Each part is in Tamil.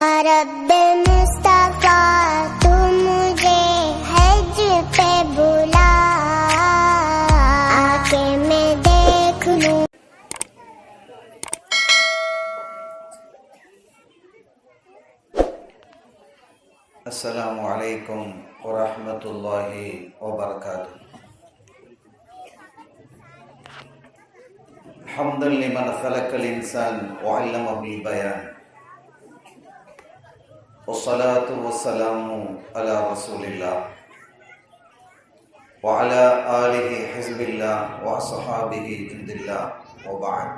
रब्बे मुस्तफा तू मुझे हज पे बुला आके मैं देख लूं। अस्सलामु अलैकुम वरहमतुल्लाहि वबरकातुह। हम्दुन लिमन खलकल इंसान व अल्लमहुल बयान वस्सलातु वस्सलामु अला रसूलिल्लाह व अला आलिहि हिज़्बिल्लाह व अस्हाबिहि जुंदिल्लाह व बअद।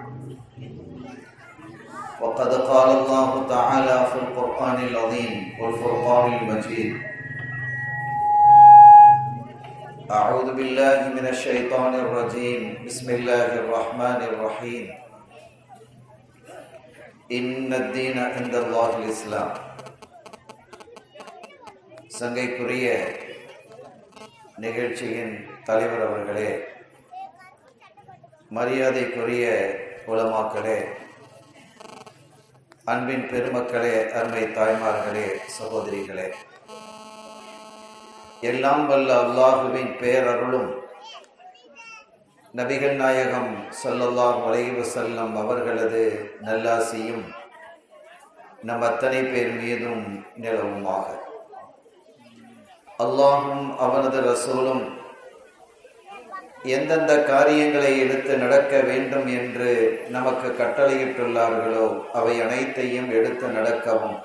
वक़द क़ाल अल्लाहु तआला फ़िल क़ुरआनिल अज़ीम वल फ़ुरक़ानिल मजीद अऊज़ु बिल्लाहि मिनश शैतानिर रजीम बिस्मिल्लाहिर रहमानिर रहीम इन्नद-दीन इंदल्लाहिल इस्लाम। சங்கைக்குரிய நிகழ்ச்சியின் தலைவர் அவர்களே, மரியாதைக்குரிய உலமாக்களே, அன்பின் பெருமக்களே, அருமை தாய்மார்களே, சகோதரிகளே, எல்லாம் வல்ல அல்லாஹுவின் பேரருளும் நபிகள் நாயகம் ஸல்லல்லாஹு அலைஹி வஸல்லம் அவர்களது நல்லாசியும் நம் அத்தனை பேர் மீதும் நிலவுமாக. அல்லாஹும் அவனது ரசூலும் எந்தெந்த காரியங்களை எடுத்து நடக்க வேண்டும் என்று நமக்கு கட்டளையிட்டுள்ளார்களோ அவை அனைத்தையும் எடுத்து நடக்கவும்,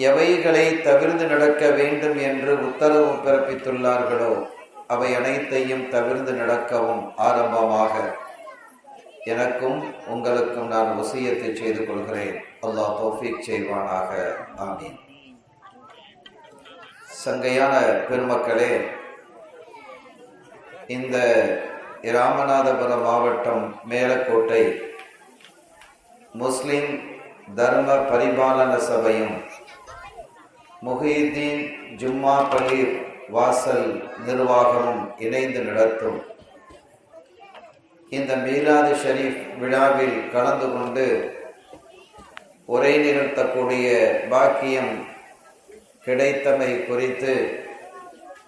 எவைகளை தவிர்த்து நடக்க வேண்டும் என்று உத்தரவு பிறப்பித்துள்ளார்களோ அவை அனைத்தையும் தவிர்த்து நடக்கவும் ஆரம்பமாக எனக்கும் உங்களுக்கும் நான் வசியத்தை செய்து கொள்கிறேன். அல்லாஹ் தௌஃபீக் செய்வானாக. ஆமீன். சங்கையான பெருமக்களே, இந்த இராமநாதபுரம் மாவட்டம் மேலக்கோட்டை முஸ்லிம் தர்ம பரிபாலன சபையும் முஹியுத்தீன் ஜும்மா பள்ளி வாசல் நிர்வாகமும் இணைந்து நடத்தும் இந்த மீலாது ஷரீஃப் விழாவில் கலந்து கொண்டு உரை நிகழ்த்தக்கூடிய பாக்கியம் கிடைத்தமை குறித்து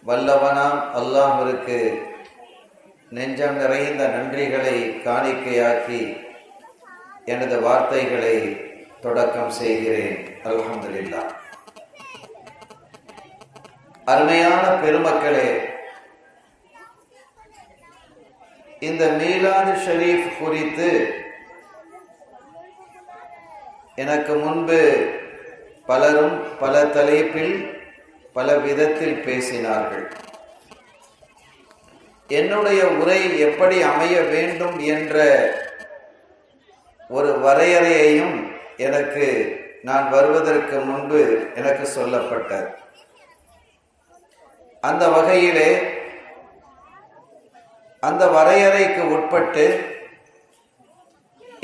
வல்லவனாம் அல்லாஹ்விற்கு நெஞ்சம் நிறைந்த நன்றிகளை காணிக்கையாக்கி எனது வார்த்தைகளை தொடக்கம் செய்கிறேன். அல்ஹம்துலில்லாஹ். அருமையான பெருமக்களே, இந்த மீலாது ஷரீஃப் குறித்து எனக்கு முன்பு பலரும் பல தலைப்பில் பல விதத்தில் பேசினார்கள். என்னுடைய உரை எப்படி அமைய வேண்டும் என்ற ஒரு வரையறையையும் எனக்கு நான் வருவதற்கு முன்பு எனக்கு சொல்லப்பட்டது. அந்த வகையிலே அந்த வரையறைக்கு உட்பட்டு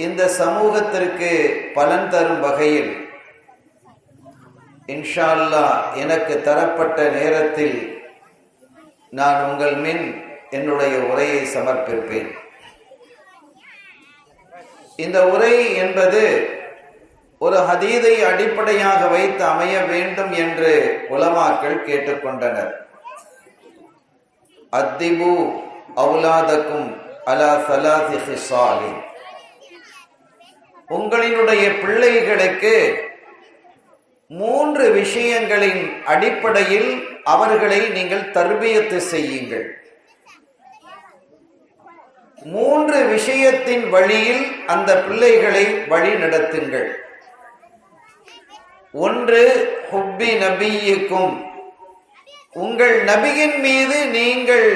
இந்த சமூகத்திற்கு பலன் தரும் வகையில் இன்ஷா அல்லாஹ் எனக்கு தரப்பட்ட நேரத்தில் நான் உங்கள் முன் என்னுடைய உரையை சமர்ப்பிப்பேன். இந்த உரை என்பது ஒரு ஹதீதை அடிப்படையாக வைத்து அமைய வேண்டும் என்று உலமாக்கள் கேட்டுக்கொண்டனர். அத்திபு அவுலாதக்கும் அலா ஸலாசி ஹிஸாலின், உங்களினுடைய பிள்ளைகளுக்கு 3 விஷயங்களின் அடிப்படையில் அவர்களை நீங்கள் தர்பியத்து செய்யுங்கள். 3 விஷயத்தின் வழியில் அந்த பிள்ளைகளை வழி நடத்துங்கள். ஒன்று, ஹுப்பி நபியிக்கும், உங்கள் நபியின் மீது நீங்கள்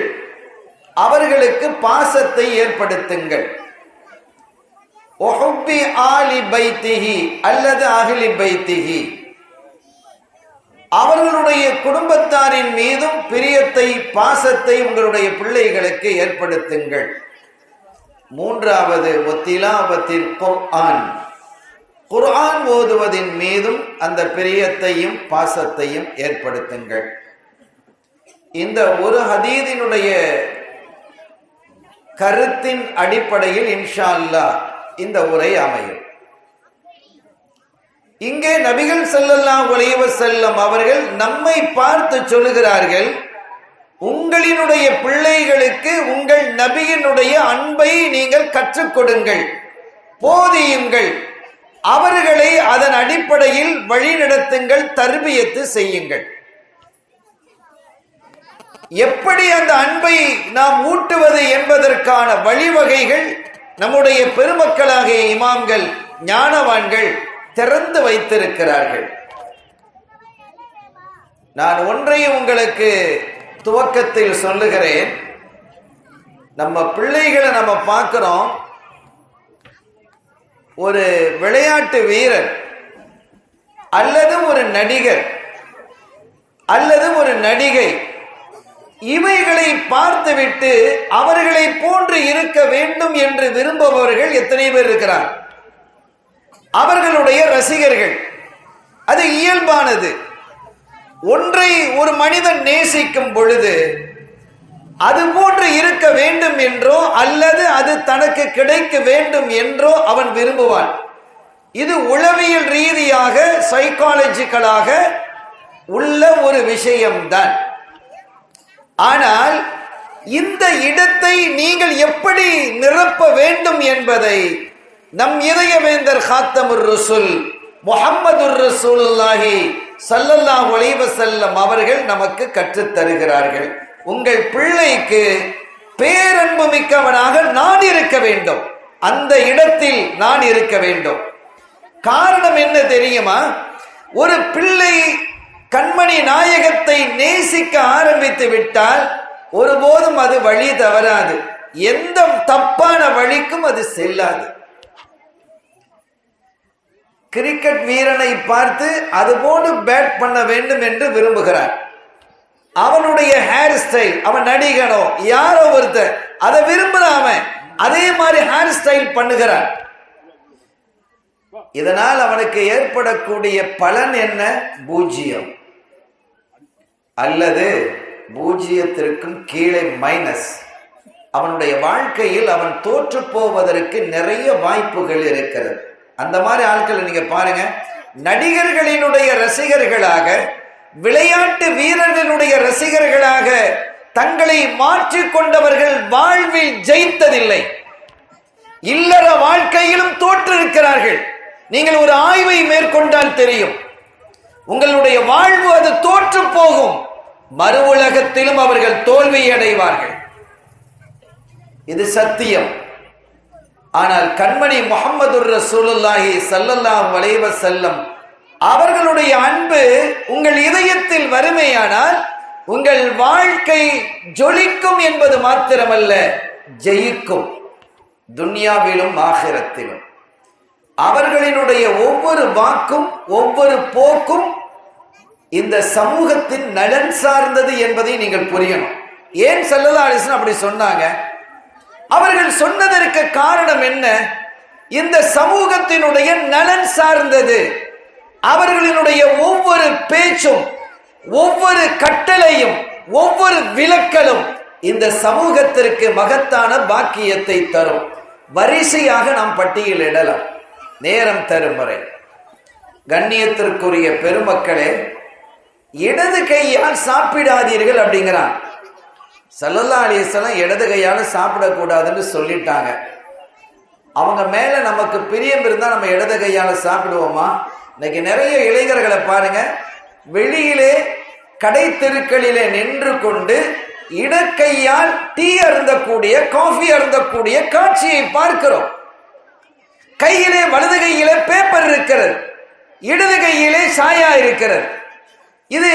அவர்களுக்கு பாசத்தை ஏற்படுத்துங்கள். ஒஹுப்பி ஆலி பைத்திஹி அல்லது அஹ்லி பைத்திஹி, அவர்களுடைய குடும்பத்தாரின் மீதும் பிரியத்தை பாசத்தை உங்களுடைய பிள்ளைகளுக்கு ஏற்படுத்துங்கள். மூன்றாவது, வத்திலாவத்தில் குர்ஆன், குர்ஆன் ஓதுவதின் மீதும் அந்த பிரியத்தையும் பாசத்தையும் ஏற்படுத்துங்கள். இந்த ஒரு ஹதீதினுடைய கருத்தின் அடிப்படையில் இன்ஷா அல்லாஹ் இந்த உரை அமையும். இங்கே நபிகள் ஸல்லல்லாஹு அலைஹி வஸல்லம் அவர்கள் நம்மை பார்த்து சொல்லுகிறார்கள், உங்களினுடைய பிள்ளைகளுக்கு உங்கள் நபியினுடைய அன்பை நீங்கள் கற்றுக் கொடுங்கள், போதியுங்கள், அவர்களை அதன் அடிப்படையில் வழிநடத்துங்கள், தர்பியத்து செய்யுங்கள். எப்படி அந்த அன்பை நாம் ஊட்டுவது என்பதற்கான வழிவகைகள் நம்முடைய பெருமக்களாகிய இமாம்கள், ஞானவான்கள் திறந்து வைத்திருக்கிறார்கள். நான் ஒன்றையும் உங்களுக்கு துவக்கத்தில் சொல்லுகிறேன். நம்ம பிள்ளைகளை நம்ம பார்க்கிறோம், ஒரு விளையாட்டு வீரர் அல்லது ஒரு நடிகர் அல்லது ஒரு நடிகை, இவைகளை பார்த்துவிட்டு அவர்களை போன்று இருக்க வேண்டும் என்று விரும்புபவர்கள் எத்தனை பேர் இருக்கிறார்? அவர்களுடைய ரசிகர்கள். அது இயல்பானது. ஒன்றை ஒரு மனிதன் நேசிக்கும் பொழுது அது போன்று இருக்க வேண்டும் என்றோ அல்லது அது தனக்கு கிடைக்க வேண்டும் என்றோ அவன் விரும்புவான். இது உளவியல் ரீதியாக, சைக்காலஜிக்கலாக உள்ள ஒரு விஷயம்தான். ஆனால் இந்த இடத்தை நீங்கள் எப்படி நிரப்ப வேண்டும் என்பதை நம் இதயவேந்தர் காத்தமுர் ரசூல் முஹம்மதுர் ரசூலுல்லாஹி ஸல்லல்லாஹு அலைஹி வஸல்லம் அவர்கள் நமக்கு கற்றுத் தருகிறார்கள். உங்கள் பிள்ளைக்கு பேரன்பு மிக்கவனாக நான் இருக்க வேண்டும், அந்த இடத்தில் நான் இருக்க வேண்டும். காரணம் என்ன தெரியுமா? ஒரு பிள்ளை கண்மணி நாயகத்தை நேசிக்க ஆரம்பித்து விட்டால் ஒருபோதும் அது வழி தவறாது, எந்த தப்பான வழிக்கும் அது செல்லாது. கிரிக்கெட் வீரனை பார்த்து அதுபோன்று பேட் பண்ண வேண்டும் என்று விரும்புகிறார். அவனுடைய ஹேர் ஸ்டைல், அவன் நடிகனோ யாரோ ஒருத்தர் அதை விரும்புறாம அதே மாதிரி ஹேர் ஸ்டைல் பண்ணுகிறான். இதனால் அவனுக்கு ஏற்படக்கூடிய பலன் என்ன? பூஜ்ஜியம் அல்லது பூஜ்ஜியத்திற்கும் கீழே மைனஸ். அவனுடைய வாழ்க்கையில் அவன் தோற்று போவதற்கு நிறைய வாய்ப்புகள் இருக்கிறது. அந்த மாதிரி ஆட்களை நீங்க பாருங்க, நடிகர்களினுடைய ரசிகர்களாக, விளையாட்டு வீரர்களுடைய ரசிகர்களாக தங்களை மாற்றிக் கொண்டவர்கள் வாழ்வில் ஜெயித்ததில்லை. இல்லற வாழ்க்கையிலும் தோற்றிருக்கிறார்கள். நீங்கள் ஒரு ஆய்வை மேற்கொண்டால் தெரியும், உங்களுடைய வாழ்வு அது தோற்று போகும். மறு உலகத்திலும் அவர்கள் தோல்வி அடைவார்கள். இது சத்தியம். ஆனால் கண்மணி முஹம்மதுர் ரசூலுல்லாஹி ஸல்லல்லாஹு அலைஹி வஸல்லம் அவர்களுடைய அன்பு உங்கள் இதயத்தில் வறுமையானால் உங்கள் வாழ்க்கை ஜொலிக்கும் என்பது மாத்திரமல்ல, ஜெயிக்கும், துன்யாவிலும் ஆகிரத்திலும். அவர்களினுடைய ஒவ்வொரு வாக்கும் ஒவ்வொரு போக்கும் இந்த சமூகத்தின் நலன் சார்ந்தது என்பதை நீங்கள் புரியணும். ஏன் ஸல்லல்லாஹு அலைஹி வஸல்லம் அப்படி சொன்னாங்க? அவர்கள் சொன்னதற்கு காரணம் என்ன? இந்த சமூகத்தினுடைய நலன் சார்ந்தது. அவர்களினுடைய ஒவ்வொரு பேச்சும், ஒவ்வொரு கட்டளையும், ஒவ்வொரு விலக்கலும் இந்த சமூகத்திற்கு மகத்தான பாக்கியத்தை தரும். வரிசையாக நாம் பட்டியலிடலாம், நேரம் தரும் வரை. கண்ணியத்திற்குரிய பெருமக்களே, இடது கையால் சாப்பிடாதீர்கள் அப்படிங்கிறான். ஸல்லல்லாஹு அலைஹி வஸல்லம் இடது கையால சாப்பிடக்கூடாதுன்னு சொல்லிட்டாங்க. அவங்க மேல நமக்கு பிரியம் இருந்தா நம்ம இடது கையால சாப்பிடுவோமா? இன்னைக்கு நிறைய இளைஞர்களை பாருங்க, வெளியிலே கடை தெருக்களிலே நின்று கொண்டு இடக்கையால் டீ அருந்தக்கூடிய, காஃபி அருந்தக்கூடிய காட்சியை பார்க்கிறோம். கையிலே வலது கையிலே பேப்பர் இருக்கிறது, இடது கையிலே சாயா இருக்கிறது. இது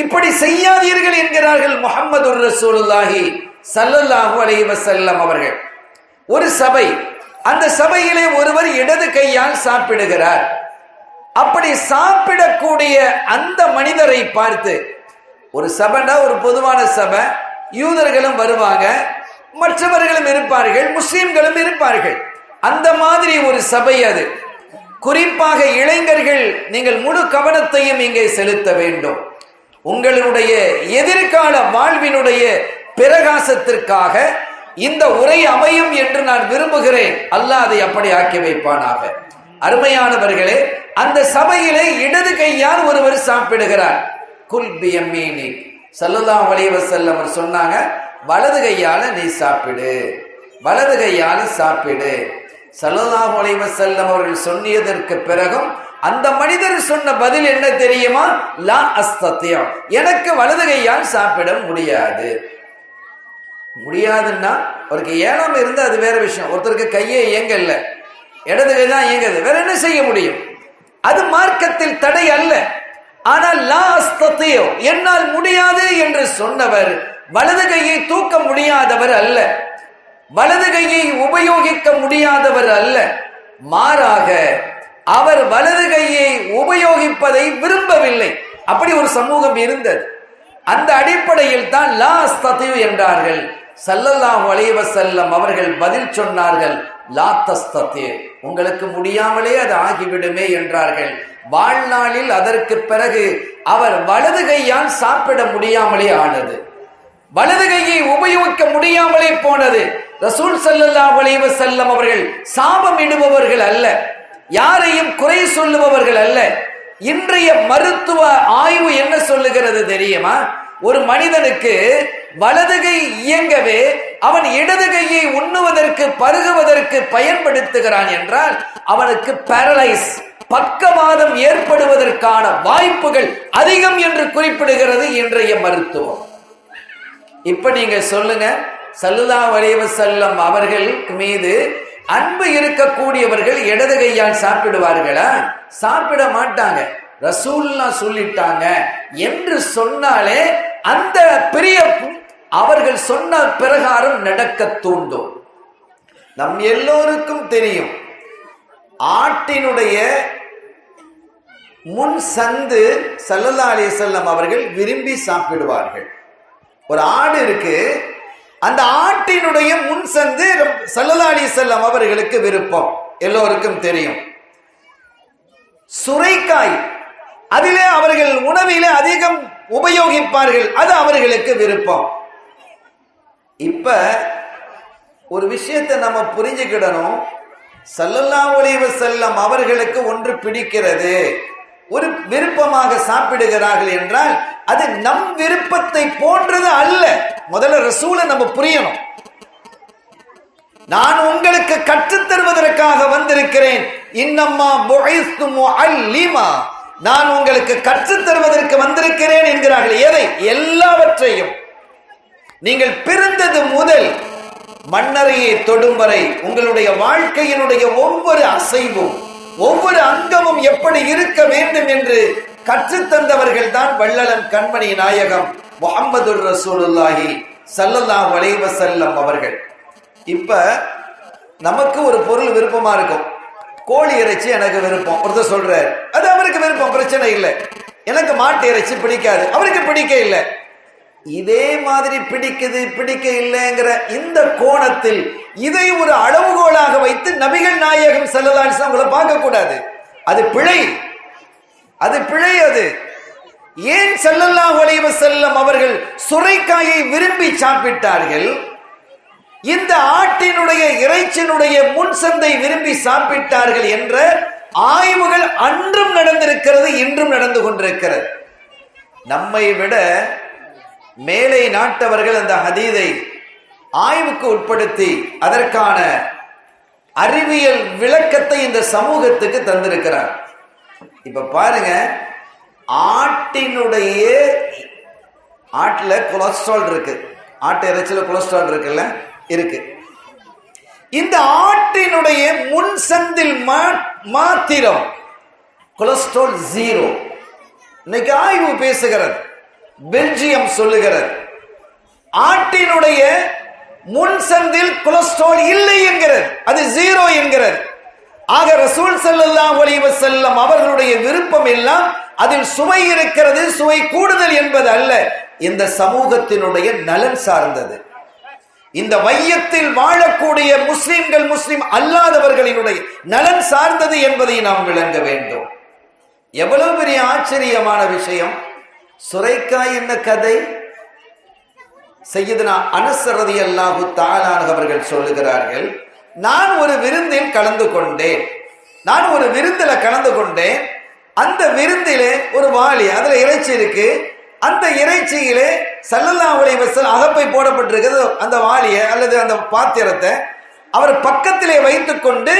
இப்படி செய்யாதீர்கள் என்கிறார்கள் முஹம்மதுர் ரசூலுல்லாஹி ஸல்லல்லாஹு அலைஹி வஸல்லம் அவர்கள். ஒரு சபை, அந்த சபையிலே ஒருவர் இடது கையால் சாப்பிடுகிறார். அப்படி சாப்பிடக்கூடிய அந்த மனிதரை பார்த்து, ஒரு சபைனா ஒரு பொதுவான சபை, யூதர்களும் வருவாங்க, மற்றவர்களும் இருப்பார்கள், முஸ்லிம்களும் இருப்பார்கள். அந்த மாதிரி ஒரு சபை அது. குறிப்பாக இளைஞர்கள், நீங்கள் முழு கவனத்தையும் இங்கே செலுத்த வேண்டும். உங்களுடைய எதிர்கால வாழ்வினுடைய பிரகாசத்திற்காக இந்த உரை அமையும் என்று நான் விரும்புகிறேன். அல்லாஹ் அதை அப்படி ஆக்கி வைப்பானாக. அருமையானவர்களே, அந்த சபையிலே இடது கையால் ஒருவர் சாப்பிடுகிறார். குல் பியமீனி ஸல்லல்லாஹு அலைஹி வஸல்லம் சொன்னாங்க, வலது கையால நீ சாப்பிடு, வலது கையால சாப்பிடு. ஸல்லல்லாஹு அலைஹி வஸல்லம் அவர்கள் சொன்னதற்கு பிறகும் அந்த மனிதர் சொன்ன பதில் என்ன தெரியுமா? லா அஸ்தத்தியா, எனக்கு வலது கையால் சாப்பிட முடியாது. முடியாதுன்னா அவருக்கு ஏனாம இருந்து அது வேற விஷயம். ஒருத்தருக்கு கையே இயங்கல்ல, இடது கை தான் இயங்குது, வேற என்ன செய்ய முடியும்? அது மார்க்கத்தில் தடை அல்ல. ஆனால் லா அஸ்தத்தியோ, என்னால் முடியாது என்று சொன்னவர் வலது கையை தூக்க முடியாதவர் அல்ல, வலது கையை உபயோகிக்க முடியாதவர் அல்ல. மாறாக அவர் வலது கையை உபயோகிப்பதை விரும்பவில்லை. அப்படி ஒரு சமூகம் இருந்தது. அந்த அடிப்படையில் தான் லா அஸ்தத்தியு என்றார்கள். ஸல்லல்லாஹு அலைஹி வஸல்லம் அவர்கள் பதில் சொன்னார்கள், லா தஸ்தத்தி, உங்களுக்கு முடியாமலே அது ஆகிவிடுமே என்றார்கள். வாழ்நாளில் அதற்கு பிறகு அவர் வலது கையால் சாப்பிட முடியாமலே ஆனது, வலது கையை உபயோகிக்க முடியாமலே போனது. ரசூல் ஸல்லல்லாஹு அலைஹி வஸல்லம் அவர்கள் சாபம் இடுபவர்கள் அல்ல, யாரையும் குறை சொல்லுபவர்கள் அல்ல. இன்றைய மருத்துவ ஆய்வு என்ன சொல்லுகிறது தெரியுமா? ஒரு மனிதனுக்கு வலது கை இயங்கவே அவன் இடது கையை உண்ணுவதற்கு பருகுவதற்கு பயன்படுத்துகிறான் என்றால் அவனுக்கு பேரலைஸ், பக்கவாதம் ஏற்படுவதற்கான வாய்ப்புகள் அதிகம் என்று குறிப்பிடுகிறது இன்றைய மருத்துவம். இப்ப நீங்க சொல்லுங்க, ஸல்லல்லாஹு அலைஹி வஸல்லம் அவர்கள் மீது அன்பு இருக்கக்கூடியவர்கள் இடது கையால் சாப்பிடுவார்களா? சாப்பிட மாட்டாங்க. ரசூலுல்லாஹ் சொல்லிட்டாங்க என்று சொன்னாலே அந்த பிரியம் அவர்கள் சொன்ன பிரகாரம் நடக்க தூண்டும். நம் எல்லோருக்கும் தெரியும், ஆட்டினுடைய முன் சந்து ஸல்லல்லாஹு அலைஹி வஸல்லம் அவர்கள் விரும்பி சாப்பிடுவார்கள். ஒரு ஆடு இருக்கு, அந்த ஆட்டினுடைய முன் சந்து ஸல்லல்லாஹு அலைஹி வஸல்லம் அவர்களுக்கு விருப்பம், எல்லோருக்கும் தெரியும். சுரைக்காய், அதிலே அவர்கள் உணவிலே அதிகம் உபயோகிப்பார்கள், அது அவர்களுக்கு விருப்பம். இப்ப ஒரு விஷயத்தை நம்ம புரிஞ்சுக்கிடணும், ஸல்லல்லாஹு அலைஹி வஸல்லம் அவர்களுக்கு ஒன்று பிடிக்கிறது, ஒரு விருப்பமாக சாப்பிடுகிறார்கள் என்றால் அது நம் விருப்பத்தை போன்றது அல்ல. முதல்ல ரசூலை நம்ம புரியணும். நான் உங்களுக்கு கற்றுத் தருவதற்காக வந்திருக்கிறேன், இன்னம்மா புஇஸ்து முஅல்லிமா, நான் உங்களுக்கு கற்றுத் தருவதற்கு வந்திருக்கிறேன் என்கிறார்கள். எதை? எல்லாவற்றையும். நீங்கள் பிறந்தது முதல் மண்ணறையை தொடும் வரை உங்களுடைய வாழ்க்கையினுடைய ஒவ்வொரு அசைவும் ஒவ்வொரு அங்கமும் எப்படி இருக்க வேண்டும் என்று கற்றுத்தந்தவர்கள் தான் வள்ளலன் கண்மணி நாயகம் முஹம்மதுர் ரசூலுல்லாஹி ஸல்லல்லாஹு அலைஹி வஸல்லம் அவர்கள். இப்ப நமக்கு ஒரு பொருள் விருப்பமா இருக்கும், கோழி இறைச்சி எனக்கு விருப்பம், ஒருத்தர் சொல்றாரு, அது அவருக்கு விருப்பம், பிரச்சனை இல்லை. எனக்கு மாட்டு இறைச்சி பிடிக்காது, அவருக்கு பிடிக்க இல்லை. இதே மாதிரி பிடிக்குது பிடிக்க இல்லைங்கிற இந்த கோணத்தில் இதை ஒரு அளவுகோலாக வைத்து நபிகள் நாயகம் ஸல்லல்லாஹு அலைஹி வஸல்லம் உங்களை பார்க்க கூடாது. அது பிழை, அது பிழை. அது ஏன் ஸல்லல்லாஹு அலைஹி வஸல்லம் அவர்கள் சுரைக்காயை விரும்பி சாப்பிட்டார்கள்? இந்த ஆட்டினுடைய இறைச்சியினுடைய முன் சந்தை விரும்பி சாப்பிட்டார்கள் என்ற ஆய்வுகள் அன்றும் நடந்திருக்கிறது, இன்றும் நடந்து கொண்டிருக்கிறது. நம்மை விட மேலை நாட்டவர்கள் அந்த ஹதீதை ஆய்வுக்கு உட்படுத்தி அதற்கான அறிவியல் விளக்கத்தை இந்த சமூகத்துக்கு தந்திருக்கிறார். இப்ப பாருங்க, ஆட்டுல கொலஸ்ட்ரால் இருக்கு, ஆட்டு இறைச்சியில கொலஸ்ட்ரால் இருக்குல்ல, இருக்கு. இந்த ஆட்டினுடைய முன் சந்தில் மாத்திரம் கொலஸ்ட்ரால் 0. இன்னைக்கு ஆய்வு பேசுகிறது, பெல்ஜியம் சொல்லுகிறது, ஆட்டினுடைய முன் சந்தில் கொலஸ்ட்ரால் இல்லை என்கிறது, அது 0 என்கிறது. ஆக ரசூல் ஸல்லல்லாஹு அலைஹி வஸல்லம் அவர்களுடைய விருப்பம் எல்லாம் அதில் சுவை இருக்கிறது, சுவை கூடுதல் என்பது அல்ல, இந்த சமூகத்தினுடைய நலன் சார்ந்தது. இந்த வையத்தில் வாழக்கூடிய முஸ்லிம்கள் முஸ்லிம் அல்லாதவர்களினுடைய நலன் சார்ந்தது என்பதை நாம் விளங்க வேண்டும். எவ்வளவு பெரிய ஆச்சரியமான விஷயம்! சுரைக்காய் என்ன கதை? சய்யிதுனா அனஸ் ரலியல்லாஹு தஆலா அவர்கள் சொல்லுகிறார்கள், நான் ஒரு விருந்தில் கலந்து கொண்டேன். நான் ஒரு விருந்துல கலந்து கொண்டேன். அந்த விருந்திலே ஒரு வாளி, அதுல இறைச்சி இருக்கு. அந்த இறைச்சியிலே ஸல்லல்லாஹு அலைஹி வஸல்லம் அகப்பை போடப்பட்டிருக்கிறது. அந்த வாளியை அல்லது அந்த பாத்திரத்தை அவர் பக்கத்திலே வைத்துக் கொண்டு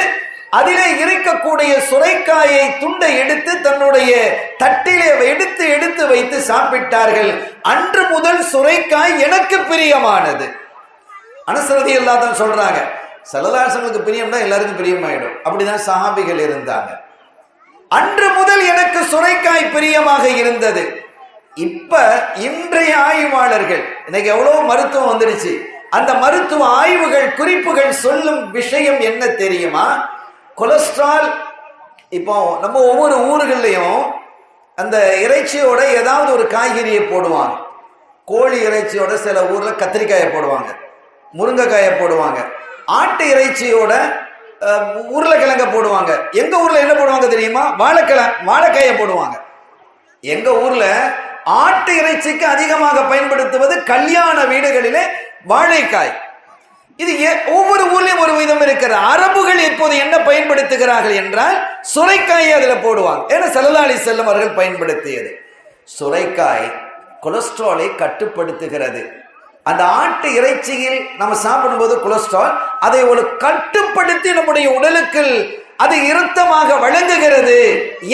அதிலே இருக்கக்கூடிய சுரைக்காயை துண்டை எடுத்து தன்னுடைய தட்டிலே எடுத்து எடுத்து வைத்து சாப்பிட்டார்கள். அன்று முதல் சுரைக்காய் எனக்கு பிரியமானது. அனஸ் ரலியல்லாஹு அன்ஹு சொல்றாங்க, ஸல்லல்லாஹு அலைஹி வஸல்லம் பிரியம்னா எல்லாருக்கும் பிரியமாயிடும். அப்படிதான் சஹாபிகள் இருந்தாங்க. அன்று முதல் எனக்கு சுரைக்காய் பிரியமாக இருந்தது. இப்ப இன்றைய ஆய்வாளர்கள், இன்னைக்கு எவ்வளவு மருத்துவம் வந்துடுச்சு, அந்த மருத்துவ ஆய்வுகள் குறிப்புகள் சொல்லும் விஷயம் என்ன தெரியுமா? கொலஸ்ட்ரால், இப்போ நம்ம ஒவ்வொரு ஊர்கள்லையும் அந்த இறைச்சியோட ஏதாவது ஒரு காய்கறியை போடுவாங்க. கோழி இறைச்சியோட சில ஊர்ல கத்திரிக்காயை போடுவாங்க, முருங்கைக்காயை போடுவாங்க. ஆட்டு இறைச்சியோட உருளைக்கிழங்க போடுவாங்க. எங்க ஊர்ல என்ன போடுவாங்க தெரியுமா? வாழைக்காயை போடுவாங்க. எங்க ஊர்ல ஆட்டு இறைச்சிக்கு அதிகமாக பயன்படுத்துவது கல்யாண வீடுகளிலே வாழைக்காய். இது ஒவ்வொரு ஊர்லயும் ஒரு விதம் இருக்கிறது. அரபுகள் இப்போது என்ன பயன்படுத்துகிறார்கள் என்றால் சுரைக்காயை அதுல போடுவாங்க. ஏன்னா ஸல்லல்லாஹு அலைஹி வஸல்லம் அவர்கள் பயன்படுத்தியது. சுரைக்காய் கொலஸ்ட்ராலை கட்டுப்படுத்துகிறது. அந்த ஆட்டு இறைச்சியில் நம்ம சாப்பிடும்போது கொலஸ்ட்ரால், அதை ஒரு கட்டுப்படுத்தி நம்முடைய உடலுக்கு அது இரத்தமாக வழங்குகிறது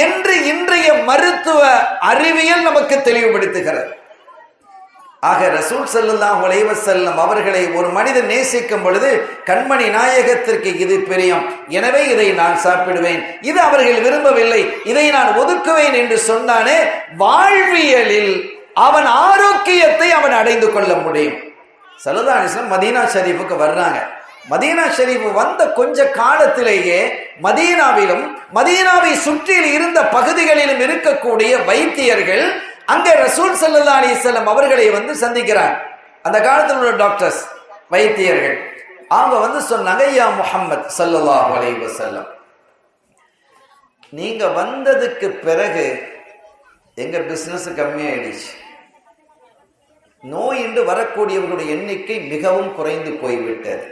என்று இன்றைய மருத்துவ அறிவியல் நமக்கு தெளிவுபடுத்துகிறது. ஆக ரசூல் ஸல்லல்லாஹு அலைஹி வஸல்லம் அவர்களை ஒரு மனிதன் நேசிக்கும் பொழுது கண்மணி நாயகத்திற்கு இது பிரியம், எனவே இதை நான் சாப்பிடுவேன். இது அவர்கள் விரும்பவில்லை, இதை நான் ஒதுக்குவேன் என்று சொன்னானே, வாழ்வியலில் அவன் ஆரோக்கியத்தை அவன் அடைந்து கொள்ள முடியும். ஸல்லல்லாஹு அலைஹி வஸல்லம் மதீனா ஷரீஃபுக்கு வர்றாங்க. மதீனா ஷரீஃப் வந்த கொஞ்ச காலத்திலேயே மதீனாவிலும் மதீனாவை சுற்றில் இருந்த பகுதிகளிலும் இருக்கக்கூடிய வைத்தியர்கள் அங்கே ரசூல் ஸல்லல்லாஹு அலைஹி வஸல்லம் அவர்களை வந்து சந்திக்கிறார். அந்த காலத்தில் உள்ள டாக்டர்ஸ், வைத்தியர்கள், அவங்க வந்து சொன்னாங்க, யா முஹம்மத் ஸல்லல்லாஹு அலைஹி வஸல்லம், நீங்க வந்ததுக்கு பிறகு எங்க பிசினஸ் கம்மியாயிடுச்சு. நோய் என்று வரக்கூடியவர்களுடைய எண்ணிக்கை மிகவும் குறைந்து போய்விட்டது.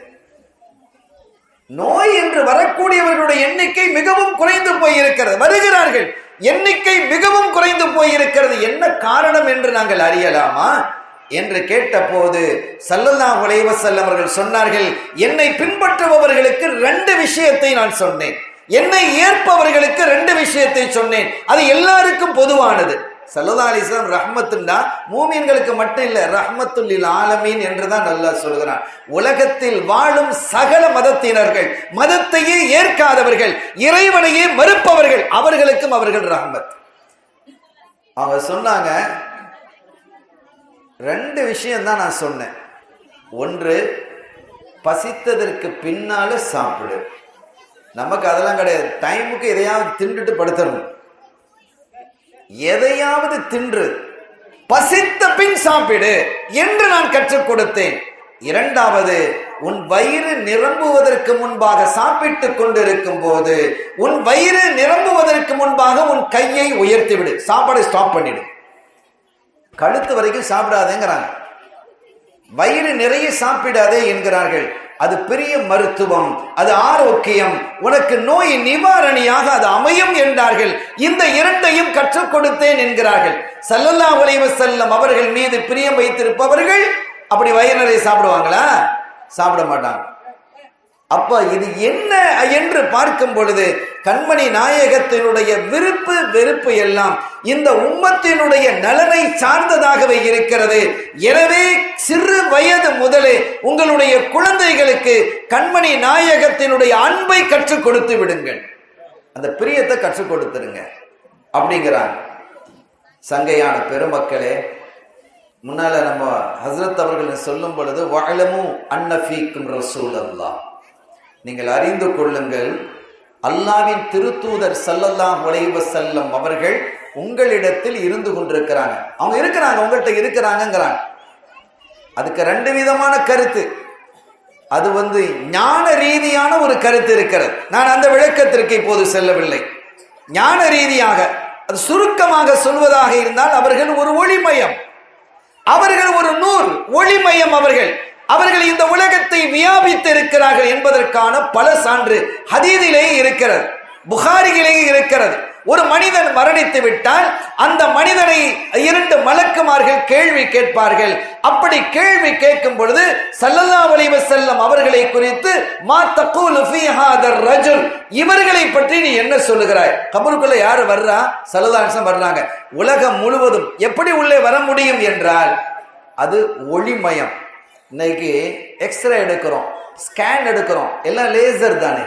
நோய் என்று வரக்கூடியவர்களுடைய எண்ணிக்கை மிகவும் குறைந்து போயிருக்கிறது. வருகிறார்கள், எண்ணிக்கை மிகவும் குறைந்து போயிருக்கிறது. என்ன காரணம் என்று நாங்கள் அறியலாமா என்று கேட்டபோது ஸல்லல்லாஹு அலைஹி வஸல்லம் அவர்கள் சொன்னார்கள், என்னை பின்பற்றுபவர்களுக்கு 2 விஷயத்தை நான் சொன்னேன், என்னை ஏற்பவர்களுக்கு 2 விஷயத்தை சொன்னேன். அது எல்லாருக்கும் பொதுவானது. ஸல்லல்லாஹு அலைஹி வஸல்லம் ரஹ்மத்துன்னா மூமின்களுக்கு மட்டும் இல்ல, ரஹ்மத்துல் லில் ஆலமீன் என்றுதான் அல்லாஹ் சொல்கிறான். உலகத்தில் வாழும் சகல மதத்தினர்கள், மதத்தையே ஏற்காதவர்கள், இறைவனையே மறுப்பவர்கள், அவர்களுக்கும் அவர்கள் ரஹ்மத். அவங்க சொன்னாங்க, 2 விஷயம் தான் நான் சொன்னேன். ஒன்று, பசித்ததற்கு பின்னால சாப்பிடு. நமக்கு அதெல்லாம் கிடையாது. டைமுக்கு எதையாவது தின்றுட்டு படுத்துறணும். எதையாவது தின்று பசித்த பின் சாப்பிடு என்று நான் கற்றுக் கொடுத்தேன். 2வது, உன் வயிறு நிரம்புவதற்கு முன்பாக சாப்பிட்டுக் கொண்டிருக்கும் போது உன் வயிறு நிரம்புவதற்கு முன்பாக உன் கையை உயர்த்தி விடு, சாப்பாடை ஸ்டாப் பண்ணிடு. கழுத்து வரைக்கும் சாப்பிடாதேங்கிறாங்க, வயிறு நிறைய சாப்பிடாதே என்கிறார்கள். அது பெரிய மருத்துவம், அது ஆரோக்கியம், உனக்கு நோய் நிவாரணியாக அது அமையும் என்றார்கள். இந்த 2ஐயும் கற்றுக் கொடுத்தேன் என்கிறார்கள். ஸல்லல்லாஹு அலைஹி வஸல்லம் அவர்கள் மீது பிரியம் வைத்திருப்பவர்கள் அப்படி வயிறு நிறைய சாப்பிடுவாங்களா? சாப்பிட மாட்டாங்க. அப்ப இது என்ன என்று பார்க்கும் பொழுது கண்மணி நாயகத்தினுடைய விருப்பு வெறுப்பு எல்லாம் இந்த உம்மத்தினுடைய நலனை சார்ந்ததாகவே இருக்கிறது. எனவே சிறு வயது முதலே உங்களுடைய குழந்தைகளுக்கு கண்மணி நாயகத்தினுடைய அன்பை கற்றுக் கொடுத்து விடுங்கள், அந்த பிரியத்தை கற்றுக் கொடுத்துருங்க அப்படிங்கிறாங்க. சங்கையான பெருமக்களே, முன்னால நம்ம ஹஸ்ரத் அவர்கள் சொல்லும் பொழுது வஅலமு அன்ன ஃபீக்கும் ரசூலல்லாஹ், நீங்கள் அறிந்து கொள்ளுங்கள், அல்லாஹ்வின் திருத்தூதர் ஸல்லல்லாஹு அலைஹி வஸல்லம் அவர்கள் உங்களிடத்தில் இருந்து கொண்டிருக்கிறாங்க. அவங்க இருக்கிறாங்க, உங்கள்கிட்ட இருக்கிறாங்கிறாங்க. அதுக்கு 2 விதமான கருத்து. அது ஞான ரீதியான ஒரு கருத்து இருக்கிறது. நான் அந்த விளக்கத்திற்கு இப்போது செல்லவில்லை. ஞான ரீதியாக அது சுருக்கமாக சொல்வதாக இருந்தால் அவர்கள் ஒரு ஒளிமயம், அவர்கள் ஒரு நூர் ஒளிமயம், அவர்கள் இந்த உலகத்தை வியாபித்து இருக்கிறார்கள் என்பதற்கான பல சான்று ஹதீஸிலே இருக்கிறது. புகாரியிலேயே இருக்கிறது. ஒரு மனிதன் மரணித்து விட்டால் அந்த மனிதனை 2 மலக்குமார்கள் கேள்வி கேட்பார்கள். அப்படி கேள்வி கேட்கும் பொழுது ஸல்லல்லாஹு அலைஹி வஸல்லம் அவர்களை குறித்து மா தகூலு ஃபீ ஹாதர் ரஜுல், இவர்களை பற்றி நீ என்ன சொல்லுகிறாய்? கபருக்குள்ள யாரு வர்றா? ஸல்லல்லாஹு அலைஹி வஸல்லம் வர்றாங்க. உலகம் முழுவதும் எப்படி உள்ளே வர முடியும் என்றால் அது ஒளிமயம். இன்னைக்கு எக்ஸ்ரே எடுக்கிறோம், ஸ்கேன் எடுக்கிறோம், எல்லாம் லேசர் தானே,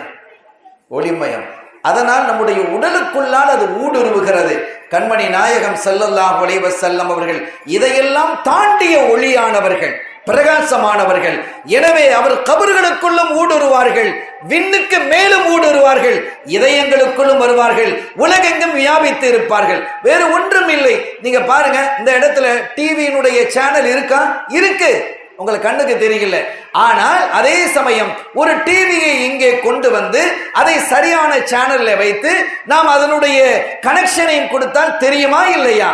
ஒளிமயம். அதனால் நம்முடைய உடலுக்குள்ளால் அது ஊடுருவுகிறது. கண்மணி நாயகம் ஸல்லல்லாஹு அலைஹி வஸல்லம் அவர்கள் இதையெல்லாம் தாண்டிய ஒளியானவர்கள், பிரகாசமானவர்கள். எனவே அவர் கபர்களுக்குள்ளும் ஊடுருவார்கள், விண்ணுக்கு மேலும் ஊடுருவார்கள், இதயங்களுக்குள்ளும் வருவார்கள், உலகெங்கும் வியாபித்து இருப்பார்கள். வேறு ஒன்றும் இல்லை. நீங்க பாருங்க, இந்த இடத்துல டிவியினுடைய சேனல் இருக்கா? இருக்கு, உங்களுக்கு கண்ணுக்கு தெரியல. ஆனால் அதே சமயம் ஒரு டிவியை இங்கே கொண்டு வந்து அதை சரியான சேனல்ல வைத்து நாம் அதனுடைய கனெக்ஷனையும் கொடுத்தால் தெரியுமா இல்லையா?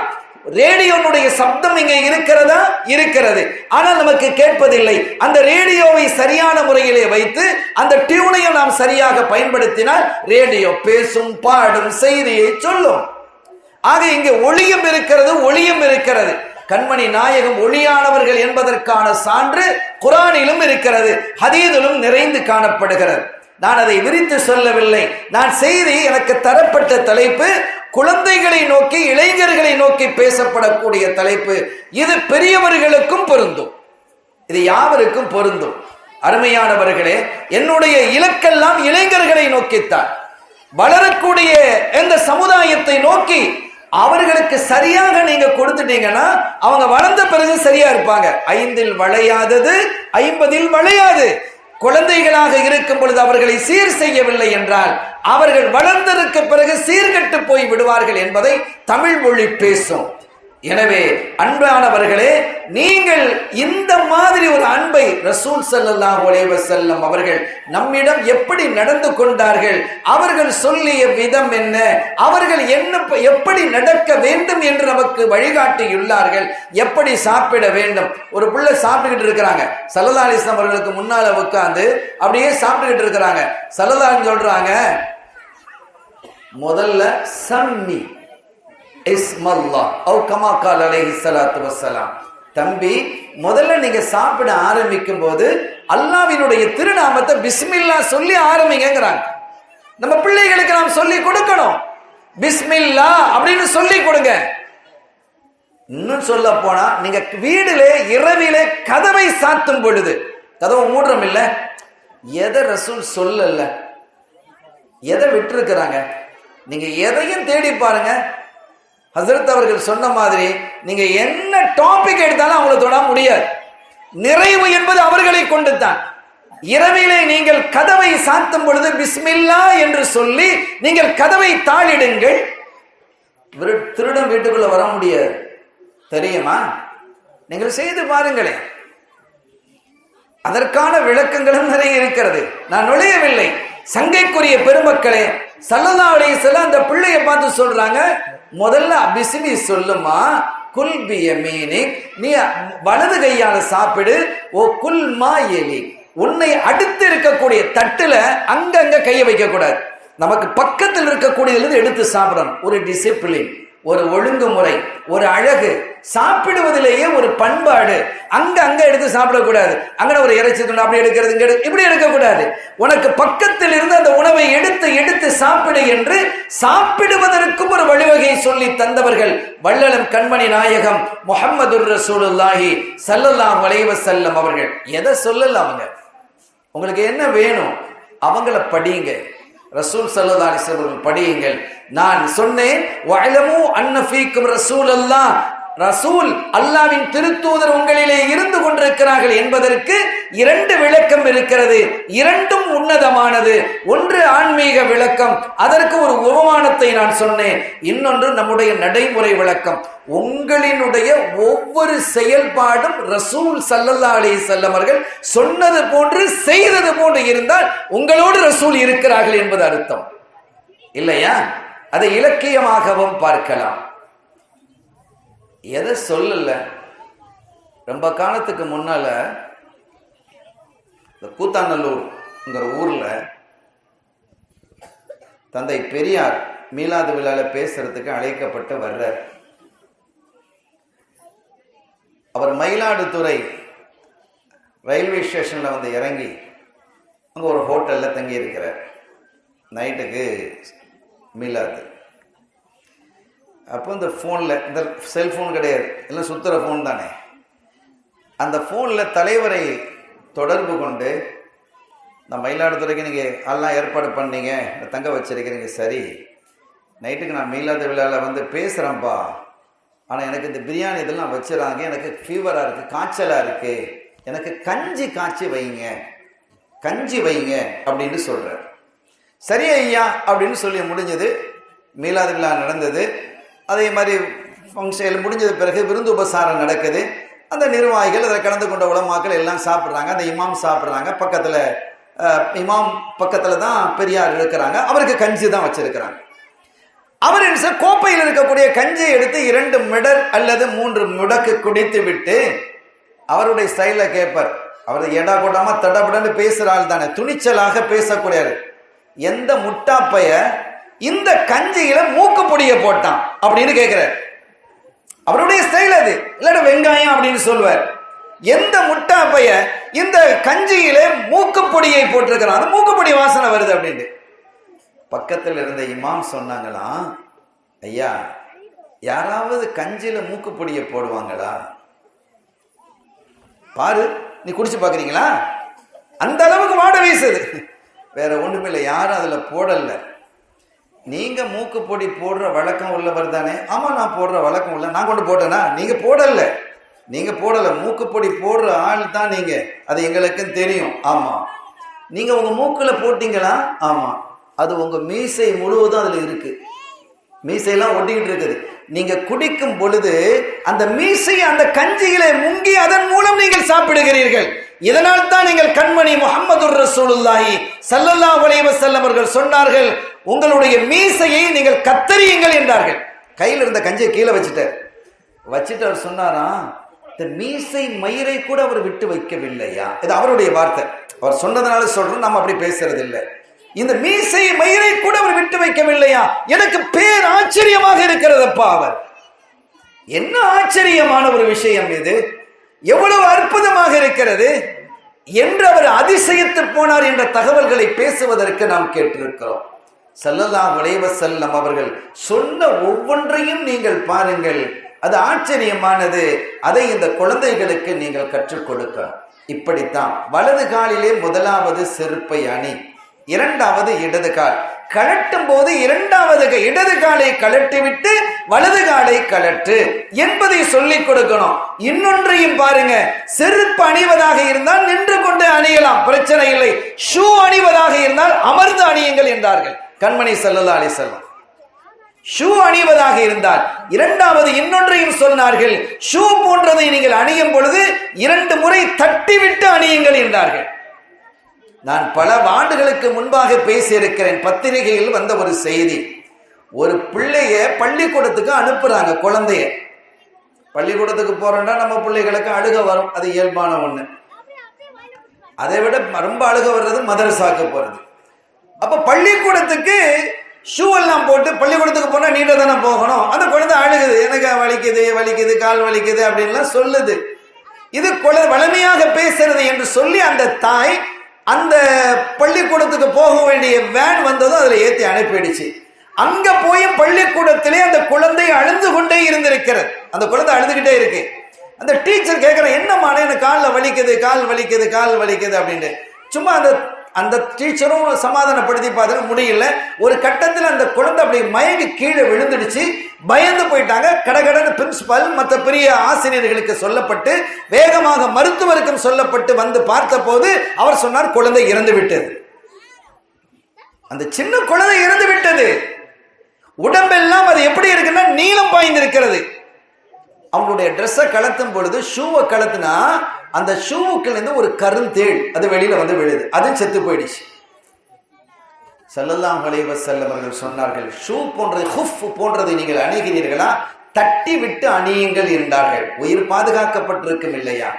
ரேடியோனுடைய சப்தம் இங்கே இருக்கிறதா? இருக்கிறது. ஆனால் நமக்கு கேட்பதில்லை. அந்த ரேடியோவை சரியான முறையிலே வைத்து அந்த டியூனையும் நாம் சரியாக பயன்படுத்தினால் ரேடியோ பேசும், பாடும், செய்தியை சொல்லும். ஆக இங்கே ஒளியும் இருக்கிறது, ஒளியும் இருக்கிறது. கண்மணி நாயகம் ஒளியானவர்கள் என்பதற்கான சான்று குர்ஆனிலும் இருக்கிறது, ஹதீஸிலும் நிறைந்து காணப்படுகிறது. நான் அதை விரித்து சொல்லவில்லை. நான் செய்தி எனக்கு தரப்பட்ட தலைப்பு குழந்தைகளை நோக்கி, இளைஞர்களை நோக்கி பேசப்படக்கூடிய தலைப்பு. இது பெரியவர்களுக்கும் பொருந்தும், இது யாவருக்கும் பொருந்தும். அருமையானவர்களே, என்னுடைய இலக்கெல்லாம் இளைஞர்களை நோக்கித்தான், வளரக்கூடிய இந்த சமுதாயத்தை நோக்கி. அவர்களுக்கு சரியாக நீங்க கொடுத்துட்டீங்கன்னா அவங்க வளர்ந்த பிறகு சரியா இருப்பாங்க. 5இல் வளையாதது 50இல் வளையாது. குழந்தைகளாக இருக்கும் பொழுது அவர்களை சீர் செய்யவில்லை என்றால் அவர்கள் வளர்ந்ததற்கு பிறகு சீர்கெட்டு போய் விடுவார்கள் என்பதை தமிழ் மொழி பேசும். எனவே அன்பானவர்களே, நீங்கள் இந்த மாதிரி ஒரு அன்பை ரசூல் ஸல்லல்லாஹு அலைஹி வஸல்லம் அவர்கள் நம்மிடம் எப்படி நடந்து கொண்டார்கள், அவர்கள் சொல்லிய விதம் என்ன, அவர்கள் எப்படி நடக்க வேண்டும் என்று நமக்கு வழிகாட்டியுள்ளார்கள், எப்படி சாப்பிட வேண்டும். ஒரு பிள்ளை சாப்பிட்டுக்கிட்டு இருக்கிறாங்க, ஸல்லல்லாஹு அலைஹி வஸல்லம் அவர்களுக்கு முன்னால உட்கார்ந்து அப்படியே சாப்பிட்டுக்கிட்டு இருக்கிறாங்க. ஸல்லல்லாஹு சொல்றாங்க, முதல்ல சம்மி இஸ்மல்லாஹ் அவ் கமா கால அலைஹி ஸலாத்து வஸ்ஸலாம், தம்பி முதல்ல நீங்க சாப்பிட ஆரம்பிக்கும் போது அல்லாஹ்வினுடைய திருநாமத்தை பிஸ்மில்லா சொல்லி ஆரம்பிங்கங்கறாங்க. நம்ம பிள்ளைகளுக்கு நாம் சொல்லி கொடுக்கணும், பிஸ்மில்லா அப்படின்னு சொல்லி கொடுங்க. இன்னும் சொல்ல போனா, நீங்க வீடிலே இரவிலே கதவை சாத்தும் பொழுது, கதவை மூடுறோம் இல்ல, எதை ரசூல் சொல்லல, எதை விட்டுருக்கிறாங்க, நீங்க எதையும் தேடி பாருங்க. ஹஸரத் அவர்கள் சொன்ன மாதிரி நீங்க என்ன டாபிக் எடுத்தாலும் அவங்களை தொட முடியாது. நிறைவு என்பது அவர்களை கொண்டு தான். இரவிலே நீங்கள் கதவை சாத்தும் பொழுது பிஸ்மில்லா என்று சொல்லி நீங்கள் கதவை தாளிடுங்கள். திருடன் வீட்டுக்குள்ள வர முடியாது, தெரியுமா? நீங்கள் செய்து பாருங்களேன். அதற்கான விளக்கங்களும் நிறைய இருக்கிறது, நான் நுழையவில்லை. சங்கைக்குரிய பெருமக்களே, ஸல்லல்லாஹு அலைஹி வஸல்லம் அந்த பிள்ளையை பார்த்து சொல்றாங்க, முதல்ல பிஸ்மி சொல்லுமா, குல் பியமீனிக், நீ வலது கையால சாப்பிடு, ஓ குல் மா எலி, உன்னை அடுத்து இருக்கக்கூடிய தட்டுல அங்கங்க கையை வைக்க கூடாது. நமக்கு பக்கத்தில் இருக்கக்கூடியதிலிருந்து எடுத்து சாப்பிடணும். ஒரு டிசிப்ளின், ஒரு ஒழுங்குமுறை, ஒரு அழகு, சாப்பிடுவதிலேயே ஒரு பண்பாடு. அங்க எடுத்து சாப்பிடக்கூடாது. அங்க ஒரு இறைச்சி துண்டு அப்படி எடுக்கிறது, இப்படி எடுக்கக்கூடாது. உனக்கு பக்கத்தில் இருந்து அந்த உணவை எடுத்து சாப்பிடு என்று சாப்பிடுவதற்கும் ஒரு வழிவகை சொல்லி தந்தவர்கள் வள்ளலம் கண்மணி நாயகம் முஹம்மதுர் ரசூலுல்லாஹி ஸல்லல்லாஹு அலைஹி வஸல்லம் அவர்கள். எதை சொல்லல அவங்க, உங்களுக்கு என்ன வேணும் அவங்கள படியுங்க. ரசூல் ஸல்லல்லாஹு அலைஹி வஸல்லம் படியுங்கள். நான் சொன்னேன், வஅலமு அன்ன ஃபீக்கும் ரசூலல்லாஹ், ரசூல் அல்லாஹ்வின் திருத்தூதர் உங்களிலே இருந்து கொண்டிருக்கிறார்கள் என்பதற்கு 2 விளக்கம் இருக்கிறது. 2ம் உன்னதமானது. ஒன்று ஆன்மீக விளக்கம், அதற்கு ஒரு உபமானத்தை நான் சொன்னேன். இன்னொன்று நம்முடைய நடைமுறை விளக்கம். உங்களினுடைய ஒவ்வொரு செயல்பாடும் ரசூல் ஸல்லல்லாஹு அலைஹி வஸல்லம் அவர்கள் சொன்னது போன்று செய்தது போன்று இருந்தால் உங்களோடு ரசூல் இருக்கிறார்கள் என்பது அர்த்தம் இல்லையா? அதை இலக்கியமாகவும் பார்க்கலாம். எதை சொல்லல, ரொம்ப காலத்துக்கு முன்னால இந்த கூத்தாநல்லூர்ங்கிற ஊர்ல தந்தை பெரியார் மீலாது விழாவில் பேசுறதுக்கு அழைக்கப்பட்டு வர்றார். அவர் மயிலாடுதுறை ரயில்வே ஸ்டேஷனில் வந்து இறங்கி அங்கே ஒரு ஹோட்டலில் தங்கி இருக்கிறார். நைட்டுக்கு மீலாது. அப்போ இந்த ஃபோனில், இந்த செல்ஃபோன் கிடையாது, எல்லாம் சுற்றுற ஃபோன் தானே, அந்த ஃபோனில் தலைவரை தொடர்பு கொண்டு, நான் மயிலாடுதுறைக்கு நீங்கள் எல்லாம் ஏற்பாடு பண்ணீங்க, தங்க வச்சிருக்கிறீங்க, சரி, நைட்டுக்கு நான் மீலாது விழாவில் வந்து பேசுகிறேன்ப்பா, ஆனால் எனக்கு இந்த பிரியாணி இதெல்லாம் வச்சுறாங்க, எனக்கு ஃபீவராக இருக்குது, காய்ச்சலாக இருக்குது, எனக்கு கஞ்சி காய்ச்சி வைங்க, கஞ்சி வைங்க அப்படின்னு சொல்கிறார். சரி ஐயா அப்படின்னு சொல்லி முடிஞ்சது. மீலாது விழா நடந்தது. அதே மாதிரி ஃபங்க்ஷன் முடிஞ்சது பிறகு விருந்து உபசாரம் நடக்குது. அந்த நிர்வாகிகள், அதில் கலந்து கொண்ட உலமாக்கள் எல்லாம் சாப்பிட்றாங்க. அந்த இமாம் சாப்பிட்றாங்க. பக்கத்தில் இமாம் பக்கத்தில் தான் பெரியார் இருக்கிறாங்க. அவருக்கு கஞ்சி தான் வச்சிருக்கிறாங்க. அவர் என்ன கோப்பையில் இருக்கக்கூடிய கஞ்சியை எடுத்து 2 மிடர் அல்லது 3 முடக்கு குடித்து விட்டு அவருடைய ஸ்டைலில் கேட்பார். அவர் ஏடா கூட்டமா தடபடன்னு பேசுறாள் தானே, துணிச்சலாக பேசக்கூடியாரு. எந்த முட்டாப்பைய இந்த கஞ்சியில மூக்கு பொடிய போட்டான் அப்படின்னு கேட்கிறார். அவருடைய ஸ்டைல் அது. இல்லாட்ட வெங்காயம் அப்படின்னு சொல்வார். எந்த முட்டாப்பைய இந்த கஞ்சியில மூக்கு பொடியை போட்டிருக்கிறான், அந்த மூக்குப்பொடி வாசனை வருது அப்படின்னு. பக்கத்தில் இருந்த இமாம் சொன்னாங்களாம், ஐயா யாராவது கஞ்சியில மூக்கு பொடியை போடுவாங்களா? பாரு, நீ குடிச்சு பாக்குறீங்களா? அந்த அளவுக்கு வாட வீசுது. வேற ஒண்ணுமே இல்லை, யாரும் அதுல போடல. நீங்க மூக்கு பொடி போடுற வழக்கம் உள்ளவர் தானே? ஆமா, நான் போடுற வழக்கம் உள்ள. நான் கொண்டு போட்டேனா? நீங்க போடல, நீங்க போடல. மூக்கு பொடி போடுற ஆள் தான் நீங்க, அது எங்களுக்கும் தெரியும். ஆமா, நீங்க உங்க மூக்குல போட்டீங்களா? ஆமா, அது உங்க மீசை முழுவதும் அதுல இருக்கு. மீசையெல்லாம் ஒட்டிக்கிட்டு இருக்குது. நீங்க குடிக்கும் பொழுது அந்த மீசை அந்த கஞ்சியிலே முங்கி அதன் மூலம் நீங்கள் சாப்பிடுகிறீர்கள். இதனால் தான் நீங்கள் கண்மணி முஹம்மதுர் ரசூலுல்லாஹி ஸல்லல்லாஹு அலைஹி வஸல்லம் அவர்கள் சொன்னார்கள், உங்களுடைய மீசையை நீங்கள் கத்தரியுங்கள் என்றார்கள். கையில் இருந்த கஞ்சியை கீழே வச்சுட்டு அவர் சொன்னாராம், இந்த மீசை மயிரை கூட அவர் விட்டு வைக்கவில்லையா? இது அவருடைய வார்த்தை. அவர் சொன்னதுனால சொல்றோம், நம்ம அப்படி பேசுறது இல்லை. இந்த மீசை மயிரை கூட அவர் விட்டு வைக்கவில்லையா? எனக்கு பேர் ஆச்சரியமாக இருக்கிறதப்பா. அவர் என்ன ஆச்சரியமான ஒரு விஷயம் இது, எவ்வளவு அற்புதமாக இருக்கிறது என்று அவர் அதிசயித்து போனார் என்ற தகவல்களை பேசுவதற்கு நாம் கேட்டிருக்கிறோம். ஸல்லல்லாஹு அலைஹி வஸல்லம் அவர்கள் சொன்ன ஒவ்வொன்றையும் நீங்கள் பாருங்கள், அது ஆச்சரியமானது. அதை இந்த குழந்தைகளுக்கு நீங்கள் கற்றுக் கொடுக்கணும். இப்படித்தான் வலது காலிலே முதலாவது செருப்பை அணி, இரண்டாவது இடது கால் கழட்டும் போது இரண்டாவது இடது காலை கழட்டி விட்டு வலது காலை கழட்டு என்பதை சொல்லிக் கொடுக்கணும். இன்னொன்றையும் பாருங்க, செருப்பு அணிவதாக இருந்தால் நின்று கொண்டு அணியலாம், பிரச்சனை இல்லை. ஷூ அணிவதாக இருந்தால் அமர்ந்து அணியுங்கள் என்றார்கள் கண்மணி ஸல்லல்லாஹு அலைஹி வஸல்லம். ஷூ அணிவதாக இருந்தால் இரண்டாவது இன்னொன்றையும் சொன்னார்கள், ஷூ போன்றதை நீங்கள் அணியும் பொழுது 2 முறை தட்டிவிட்டு அணியுங்கள் என்றார்கள். நான் பல ஆண்டுகளுக்கு முன்பாக பேசியிருக்கிறேன். பத்திரிகையில் வந்த ஒரு செய்தி, ஒரு பிள்ளைய பள்ளிக்கூடத்துக்கு அனுப்புறாங்க. குழந்தைய பள்ளிக்கூடத்துக்கு போறோம்னா நம்ம பிள்ளைகளுக்கு அழுக வரும், அது இயல்பான ஒண்ணு. அதை விட ரொம்ப அழுக வர்றது மதரசாக்கு போறது. அப்ப பள்ளிக்கூடத்துக்கு ஷூ எல்லாம் போட்டு பள்ளிக்கூடத்துக்கு போனா நீண்ட தானே போகணும். அந்த குழந்தை அழுகுது, எனக்கு வலிக்குது வலிக்குது கால் வலிக்குது அப்படின்லாம் சொல்லுது. இது வலிமையாக பேசுறது என்று சொல்லி அந்த தாய் அந்த பள்ளிக்கூடத்துக்கு போக வேண்டிய வேன் வந்ததும் அதுல ஏத்தி அனுப்பிடுச்சு. அங்க போய் பள்ளிக்கூடத்திலே அந்த குழந்தை அழுது கொண்டே இருந்திருக்கிறது. அந்த குழந்தை அழுதுகிட்டே இருக்கு. அந்த டீச்சர் கேட்கிற, என்னம்மா எனக்கு காலில் வலிக்குது கால் வலிக்குது கால் வலிக்குது அப்படின்ட்டு. சும்மா அந்த டீச்சரும் சமாதானப்படுத்தி பார்த்து முடியல. ஒரு கட்டத்தில் அந்த குழந்தை அப்படி மயங்கி கீழே விழுந்துடுச்சு. பயந்து போயிட்டாங்க. கடகடன்னு பிரின்சிபல் மற்ற பெரிய ஆசிரியர்களுக்கு சொல்லப்பட்டு வேகமாக மருத்துவருக்கும் சொல்லப்பட்டு வந்து பார்த்த போது அவர் சொன்னார், குழந்தை இறந்து விட்டது. அந்த சின்ன குழந்தை இறந்து விட்டது. உடம்பெல்லாம் அது எப்படி இருக்குன்னா நீளம் பாய்ந்து இருக்கிறது. அவங்களுடைய ட்ரெஸ்ஸை கலத்தும் பொழுது ஷூவை கலத்துனா அந்த ஷூவுக்குள்ள இருந்து ஒரு கருந்தேள் அது வெளியில வந்து விழுது. அது செத்து போயிடுச்சு. ஸல்லல்லாஹு அலைஹி வஸல்லம் அவர்கள் சொன்னார்கள், ஷூ போன்றது ஹுஃப் போன்றதை நீங்கள் அணிகிறீர்களா, தட்டி விட்டு அணியுங்கள் என்றார்கள். உயிர் பாதுகாக்கப்பட்டிருக்கும் இல்லையா?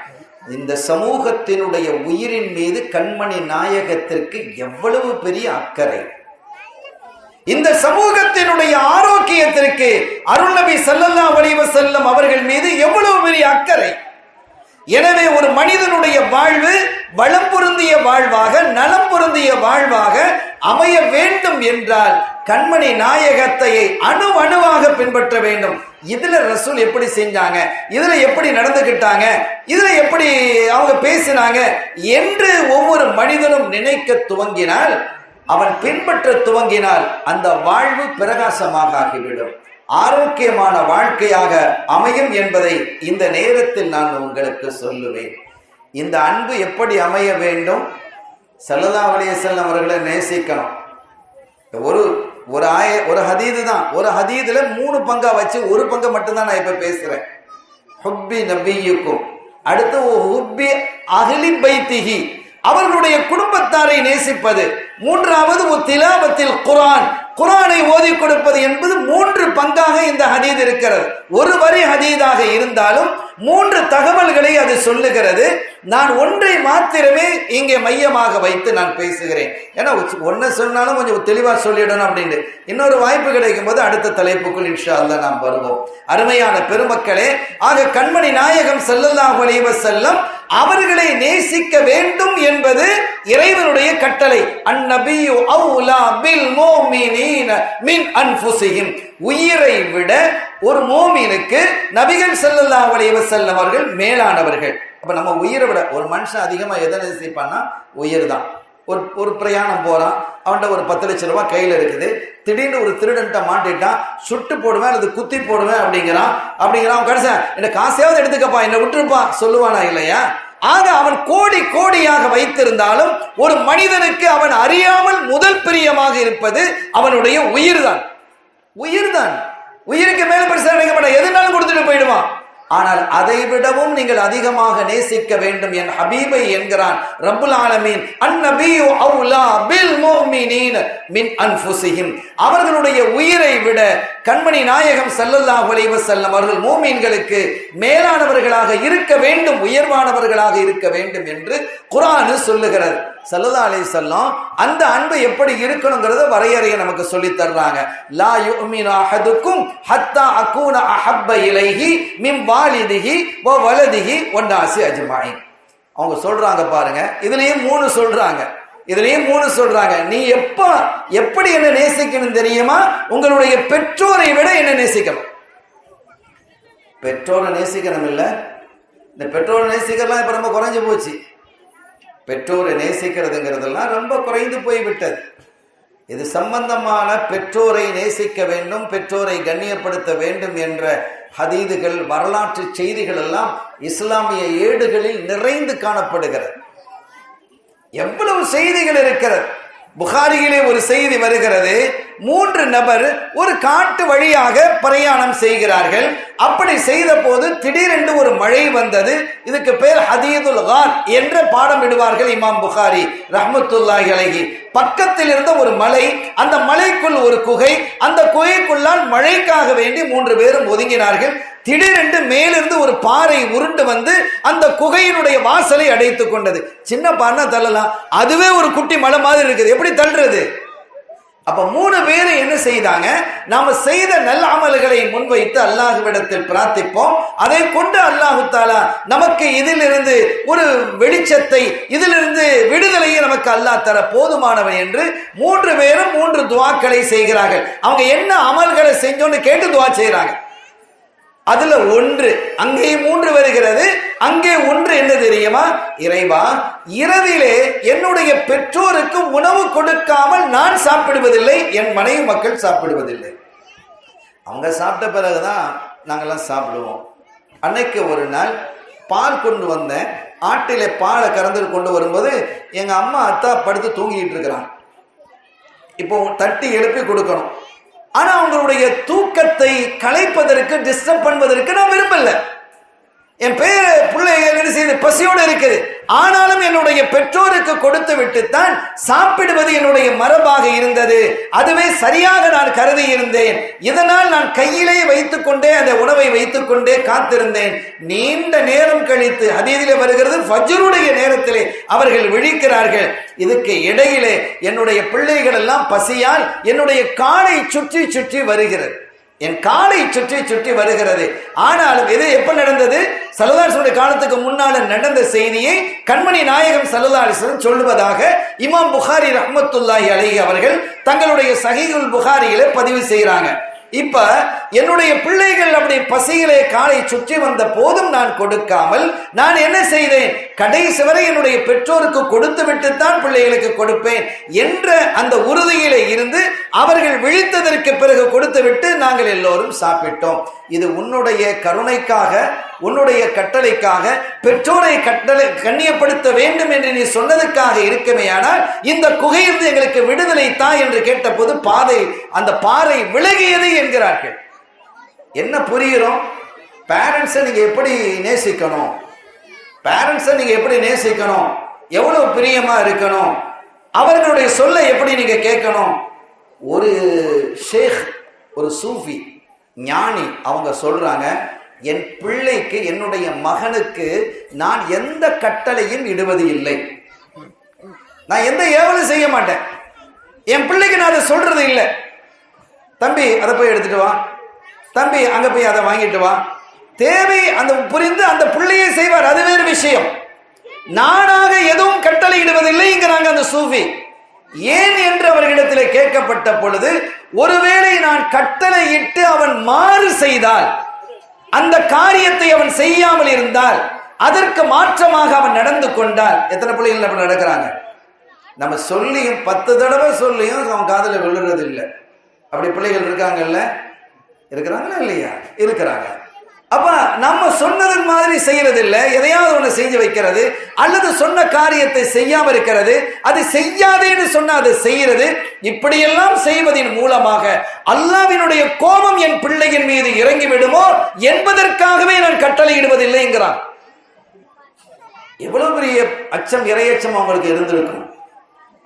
இந்த சமூகத்தினுடைய உயிரின் மீது கண்மணி நாயகத்திற்கு எவ்வளவு பெரிய அக்கறை. இந்த சமூகத்தினுடைய ஆரோக்கியத்திற்கு அருள் நபி ஸல்லல்லாஹு அலைஹி வஸல்லம் அவர்கள் மீது எவ்வளவு பெரிய அக்கறை. எனவே ஒரு மனிதனுடைய வாழ்வு வளம் பொருந்திய வாழ்வாக, நலம் பொருந்திய வாழ்வாக அமைய வேண்டும் என்றால் கண்மணி நாயகத்தை அணுவாக பின்பற்ற வேண்டும். இதுல ரசூல் எப்படி செஞ்சாங்க, இதுல எப்படி நடந்துகிட்டாங்க, இதுல எப்படி அவங்க பேசினாங்க என்று ஒவ்வொரு மனிதனும் நினைக்க துவங்கினால், அவன் பின்பற்ற துவங்கினால் அந்த வாழ்வு பிரகாசமாக ஆகிவிடும், ஆரோக்கியமான வாழ்க்கையாக அமையும் என்பதை இந்த நேரத்தில் நான் உங்களுக்கு சொல்லுவேன். இந்த அன்பு எப்படி அமைய வேண்டும்? ஸல்லல்லாஹு அலைஹி வஸல்லம் அவர்களை நேசிக்கணும். ஒரு ஹதீது தான், ஒரு ஹதீதுல 3 பங்கா வச்சு ஒரு பங்கை மட்டும்தான் நான் இப்ப பேசுறேன். ஹுப்பி நபியுக்கும், அடுத்து ஹுப்பி அஹ்லி பைத்திஹி, அவர்களுடைய குடும்பத்தாரை நேசிப்பது, மூன்றாவது திலாவத்தில் குர்ஆன், குர்ஆனை ஓதி கொடுப்பது என்பது 3 பங்காக இந்த ஹதீத் இருக்கிறது. ஒரு வரி ஹதீதாக இருந்தாலும் 3 தகவல்களை அது சொல்லுகிறது. நான் ஒன்றை மாத்திரமே இங்கே மையமாக வைத்து நான் பேசுகிறேன். ஏன்னா ஒன்றை சொன்னாலும் கொஞ்சம் தெளிவா சொல்லிடணும் அப்படின்னு. இன்னொரு வாய்ப்பு கிடைக்கும் போது அடுத்த தலைப்புக்குள் இன்ஷா அல்லாஹ் நாம் வருவோம். அருமையான பெருமக்களே, ஆக கண்மணி நாயகம் ஸல்லல்லாஹு அலைஹி வஸல்லம் அவர்களை நேசிக்க வேண்டும் என்பது இறைவனுடைய கட்டளை. அந்நபியு அவுலா பில் முஃமினீன மின் அன்ஃபுஸிஹிம், உயிரை விட ஒரு மோமினுக்கு நபிகள் ஸல்லல்லாஹு அலைஹி வஸல்லம் அவர்கள் மேலானவர்கள். அப்ப நம்ம உயிரை விட ஒரு மனுஷன் அதிகமா எதை நேசிப்பான்னா உயிர் தான். ஒரு பிரயாணம் போறான், அவன்கிட்ட ஒரு 10 லட்சம் ரூபாய் கையில இருக்குது, திடீர்னு ஒரு திருடன்ட்ட மாட்டிட்டான், சுட்டு போடுவேன் அல்லது குத்தி போடுவேன் அப்படிங்கிறான். கடைசியா என்ன காசையாவது எடுத்துக்கப்பா, என்ன விட்டுருப்பா சொல்லுவானா இல்லையா? ஆக அவன் கோடியாக வைத்திருந்தாலும் ஒரு மனிதனுக்கு அவன் அறியாமல் முதல் பிரியமாக இருப்பது அவனுடைய உயிர்தான். உயிருக்கு மேல பெருசா நினைக்க மாட்டான், எதுனாலும் கொடுத்துட்டு போயிடுவான். ஆனால் அதை விடவும் நீங்கள் அதிகமாக நேசிக்க வேண்டும் என் ஹபீபை என்கிறான் ரப்புல் ஆலமீன். அந்நபியு அவுலா பில் முஃமினீன மின் அன்ஃபுஸிஹிம், அவர்களுடைய உயிரை விட கண்மணி நாயகம் ஸல்லல்லாஹு அலைஹி வஸல்லம் அவர்கள் மூமின்களுக்கு மேலானவர்களாக இருக்க வேண்டும், உயர்வானவர்களாக இருக்க வேண்டும் என்று குர்ஆன் சொல்லுகிறது. ஸல்லல்லாஹு அலைஹி வஸல்லம் அந்த அன்பு எப்படி இருக்கணும்ங்கறத வரையறையை நமக்கு சொல்லி தர்றாங்க. லா யுமினு அஹதுக்கும் ஹத்தா அகூன அஹப்ப இலைஹி மின் வாலிதிஹி வ வலதிஹி வன்னாசி அஜ்மாயின். அவங்க சொல்றாங்க பாருங்க, இதுலயும் 3 சொல்றாங்க. நீ எப்படி என்ன நேசிக்கணும் தெரியுமா? உங்களுடைய பெற்றோரை விட என்ன நேசிக்கணும். பெற்றோரை நேசிக்கணும் இல்ல, இந்த பெற்றோரை நேசிக்கலாம் இப்ப ரொம்ப குறைஞ்சு போச்சு. பெற்றோரை நேசிக்கிறதுங்கிறதெல்லாம் ரொம்ப குறைந்து போய்விட்டது. இது சம்பந்தமான பெற்றோரை நேசிக்க வேண்டும், பெற்றோரை கண்ணியப்படுத்த வேண்டும் என்ற ஹதீதுகள், வரலாற்று செய்திகள் எல்லாம் இஸ்லாமிய ஏடுகளில் நிறைந்து காணப்படுகிறது. எவ்வளவு செய்திகள் இருக்கிறது. புகாரியிலே ஒரு செய்தி வருகிறது, 3 நபர் ஒரு காட்டு வழியாக பிரயாணம் செய்கிறார்கள். அப்படி செய்த போது திடீரென்று ஒரு மழை வந்தது. இதுக்கு பேர் ஹதீதுல் கார் என்ற பாடம் விடுவார்கள் இமாம் புகாரி ரஹ்மத்துல்லாஹி அலைஹி. பக்கத்தில் இருந்த ஒரு மலை, அந்த மலைக்குள் ஒரு குகை, அந்த குகைக்குள்ளால் மழைக்காக வேண்டி 3 பேரும் ஒதுங்கினார்கள். திடீரென்று மேலிருந்து ஒரு பாறை உருண்டு வந்து அந்த குகையினுடைய வாசலை அடைத்துக் கொண்டது. சின்ன பாறை தள்ளலாம், அதுவே ஒரு குட்டி மலை மாதிரி இருக்குது, எப்படி தள்ளுறது? அப்ப 3 பேரும் என்ன செய்தாங்க? நாம செய்த நல்ல அமல்களை முன்வைத்து அல்லாஹ்விடத்தில் பிரார்த்திப்போம். அதை கொண்டு அல்லாஹு தஆலா நமக்கு இதிலிருந்து ஒரு வெளிச்சத்தை, இதிலிருந்து விடுதலையை நமக்கு அல்லாஹ் தர போதுமானவன் என்று 3 பேரும் 3 துஆக்களை செய்கிறார்கள். அவங்க என்ன அமல்களை செஞ்சோன்னு கேட்டு துஆ செய்றாங்க. அதுல 1 அங்கே 3 வருகிறது, அங்கே 1 என்ன தெரியுமா? இறைவா, இரவிலே என்னுடைய பெற்றோருக்கு உணவு கொடுக்காமல் நான் சாப்பிடுவதில்லை, என் மனைவி மக்கள் சாப்பிடுவதில்லை. அவங்க சாப்பிட்ட பிறகுதான் நாங்கெல்லாம் சாப்பிடுவோம். அன்னைக்கு ஒரு நாள் பால் கொண்டு வந்தேன். ஆட்டிலே பாலை கறந்து கொண்டு வரும்போது எங்க அம்மா அத்தா படுத்து தூங்கிட்டு இருக்கிறான். இப்போ தட்டி எழுப்பி கொடுக்கணும். ஆனா அவங்களுடைய தூக்கத்தை கலைப்பதற்கு, டிஸ்டர்ப் பண்ணுவதற்கு நான் விரும்பல. என் பிள்ளைகள் என்ன செய்யுது, பசியோடு இருக்குது. ஆனாலும் என்னுடைய பெற்றோருக்கு கொடுத்து விட்டுத்தான் சாப்பிடுவது என்னுடைய மரபாக இருந்தது. அதுவே சரியாக நான் கருதி இருந்தேன். இதனால் நான் கையிலே வைத்துக் கொண்டே அந்த உணவை வைத்துக் கொண்டே காத்திருந்தேன். நீண்ட நேரம் கழித்து ஹதீஸிலே வருகிறது, ஃபஜ்ருடைய நேரத்திலே அவர்கள் விழிக்கிறார்கள். இதுக்கு இடையிலே என்னுடைய பிள்ளைகள் எல்லாம் பசியால் என்னுடைய காலை சுற்றி சுற்றி வருகிறது. என் காலை சுற்றி சுற்றி வருகிறது. ஆனாலும் இது எப்ப நடந்தது? ஸல்லல்லாஹு அலைஹி வஸல்லம் காலத்துக்கு முன்னால நடந்த செய்தியை கண்மணி நாயகம் ஸல்லல்லாஹு அலைஹி வஸல்லம் சொல்வதாக இமாம் புகாரி ரஹ்மத்துல்லாஹி அலைஹி அவர்கள் தங்களுடைய சஹீஹுல் புகாரியிலே பதிவு செய்கிறாங்க. இப்ப என்னுடைய பிள்ளைகள் அப்படி பசியிலே காலை சுற்றி வந்த போதும் நான் கொடுக்காமல் நான் என்ன செய்தேன், கடைசி வரை என்னுடைய பெற்றோருக்கு கொடுத்து விட்டுத்தான் பிள்ளைகளுக்கு கொடுப்பேன் என்ற அந்த உறுதியிலே இருந்து அவர்கள் விழித்ததற்கு பிறகு கொடுத்து விட்டு நாங்கள் எல்லோரும் சாப்பிட்டோம். இது உன்னுடைய கருணைக்காக, உன்னுடைய கட்டளைக்காக, பெற்றோரை கண்ணியப்படுத்த வேண்டும் என்று நீ சொன்னதுக்காக இருக்குமேயானால் இந்த குகையிலிருந்து எங்களுக்கு விடுதலை தா என்று கேட்டபோது அந்த பாறை விலகியது என்கிறார்கள். என்ன புரிகிறோம்? பேரண்ட்ஸை நீங்க எப்படி நேசிக்கணும், பேரண்ட்ஸை நீங்க எப்படி நேசிக்கணும், எவ்வளவு பிரியமா இருக்கணும், அவர்களுடைய சொல்லை எப்படி நீங்க கேட்கணும். ஒரு ஷேக், ஒரு சூஃபி ஞானி அவங்க சொல்றாங்க, என் பிள்ளைக்கு, என்னுடைய மகனுக்கு நான் எந்த கட்டளையும் இடுவது இல்லை, நான் எந்த ஏவலும் செய்ய மாட்டேன். என் பிள்ளைக்கு நான் அதை சொல்றது இல்லை. தம்பி அதை போய் எடுத்துட்டு வா, தம்பி அங்க போய் அதை வாங்கிட்டு வா, தேவை அந்த புரிந்து அந்த பிள்ளையை செய்வார், அது வேறு விஷயம். நானாக எதுவும் கட்டளை இடுவதில்லைங்கிறாங்க அந்த சூஃபி. ஏன் என்று அவர்களிடத்தில் கேட்கப்பட்ட பொழுது, ஒருவேளை நான் கட்டளை இட்டு அவன் மாறு செய்தால், அந்த காரியத்தை அவன் செய்யாமல் இருந்தால், அதற்கு மாற்றமாக அவன் நடந்து கொண்டால், எத்தனை பிள்ளைகள் அப்படி நடக்கிறாங்க? நம்ம சொல்லியும் 10 தடவை சொல்லியும் அவன் காதுல விழுறது இல்லை. அப்படி பிள்ளைகள் இருக்காங்கல்ல, இருக்கிறாங்களா இல்லையா? இருக்கிறாங்க. அப்ப நம்ம சொன்னது மாதிரி செய்யறது இல்லை, எதையாவது ஒண்ணு செஞ்சு வைக்கிறது, அல்லது சொன்ன காரியத்தை செய்யாம இருக்கிறது, அது செய்யாதேன்னு சொன்னா அதை செய்யறது. இப்படியெல்லாம் செய்வதன் மூலமாக அல்லாஹ்வினுடைய கோபம் என் பிள்ளையின் மீது இறங்கி விடுமோ என்பதற்காகவே நான் கட்டளையிடுவதில்லைங்கிறான். எவ்வளவு பெரிய அச்சம், இறையச்சம் அவங்களுக்கு இருந்திருக்கும்.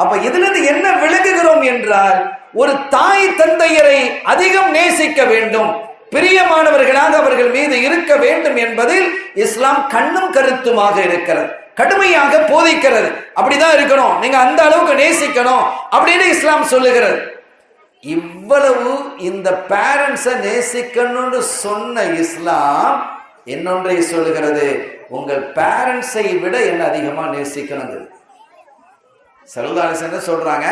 அப்ப இதுல இருந்து என்ன விளங்குகிறோம் என்றால், ஒரு தாய் தந்தையரை அதிகம் நேசிக்க வேண்டும், பிரியமானவர்களாக அவர்கள் மீது இருக்க வேண்டும் என்பதில் இஸ்லாம் கண்ணும் கருத்துமாக இருக்கிறது, கடுமையாக போதிக்கிறது. அப்படிதான் இருக்கணும், நீங்க அந்த அளவுக்கு நேசிக்கணும் அப்படின்னு இஸ்லாம் சொல்லுகிறது. இவ்வளவு இந்த பேரண்ட்ஸை நேசிக்கணும்னு சொன்ன இஸ்லாம் இன்னொன்றை சொல்லுகிறது, உங்கள் பேரண்ட்ஸை விட என்ன அதிகமா நேசிக்கணும். ஸல்லல்லாஹு அலைஹி வஸல்லம் சொல்றாங்க,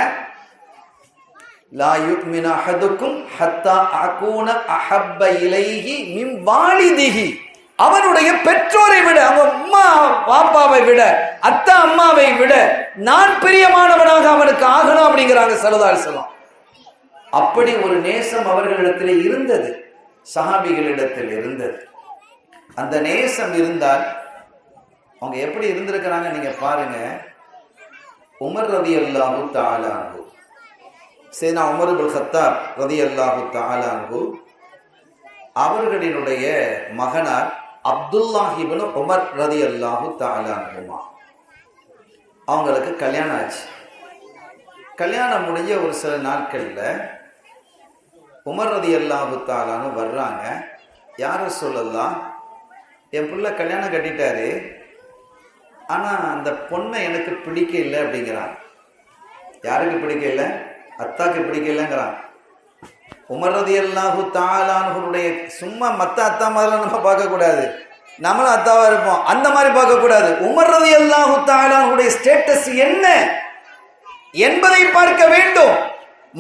லா யுமினு அஹதுக்கும் ஹத்தா அகூன அஹப்ப இலைஹி மின் வாலிதிஹி. அவனுடைய பெற்றோரை விட, அவங்க அம்மா பாப்பாவை விட, அத்தா அம்மாவை விட நான் பிரியமானவனாக அவனுக்கு ஆகணும் அப்படிங்கிறாங்க ஸல்லல்லாஹு அலைஹி வஸல்லம். அப்படி ஒரு நேசம் அவர்களிடத்தில் இருந்தது, சஹாபிகளிடத்தில் இருந்தது. அந்த நேசம் இருந்தால் அவங்க எப்படி இருந்திருக்கிறாங்க நீங்க பாருங்க. உமர் ரலியல்லாஹு தஆலா அன்ஹு, சேனா உமர் இப்னு கத்தாப் ரலியல்லாஹு தஆலா அன்ஹு அவர்களினுடைய மகனார் அப்துல்லாஹ் இப்னு உமர் ரலியல்லாஹு தஆலா அன்ஹுமா, அவங்களுக்கு கல்யாணம் ஆச்சு. கல்யாணம் முடிஞ்ச ஒரு சில நாட்கள்ல உமர் ரலியல்லாஹு தஆலா அன்ஹு வர்றாங்க. யார சொல்லலாம், என் பிள்ளை கல்யாணம் கட்டிட்டாரு, ஆனா அந்த பொண்ணை எனக்கு பிடிக்க இல்லை அப்படிங்கிறான். யாருக்கு பிடிக்க இல்லை? அத்தாக்கு பிடிக்க இல்லைங்கிறான். உமர் ரலியல்லாஹு தஆலா அன்ஹுடைய சும்மா மத்த அத்தா மாதிரி நம்ம பார்க்க கூடாது, நம்மளும் அத்தாவா இருப்போம், அந்த மாதிரி பார்க்க கூடாது. உமர் ரலியல்லாஹு தஆலா அன்ஹுடைய ஸ்டேட்டஸ் என்ன என்பதை பார்க்க வேண்டும்.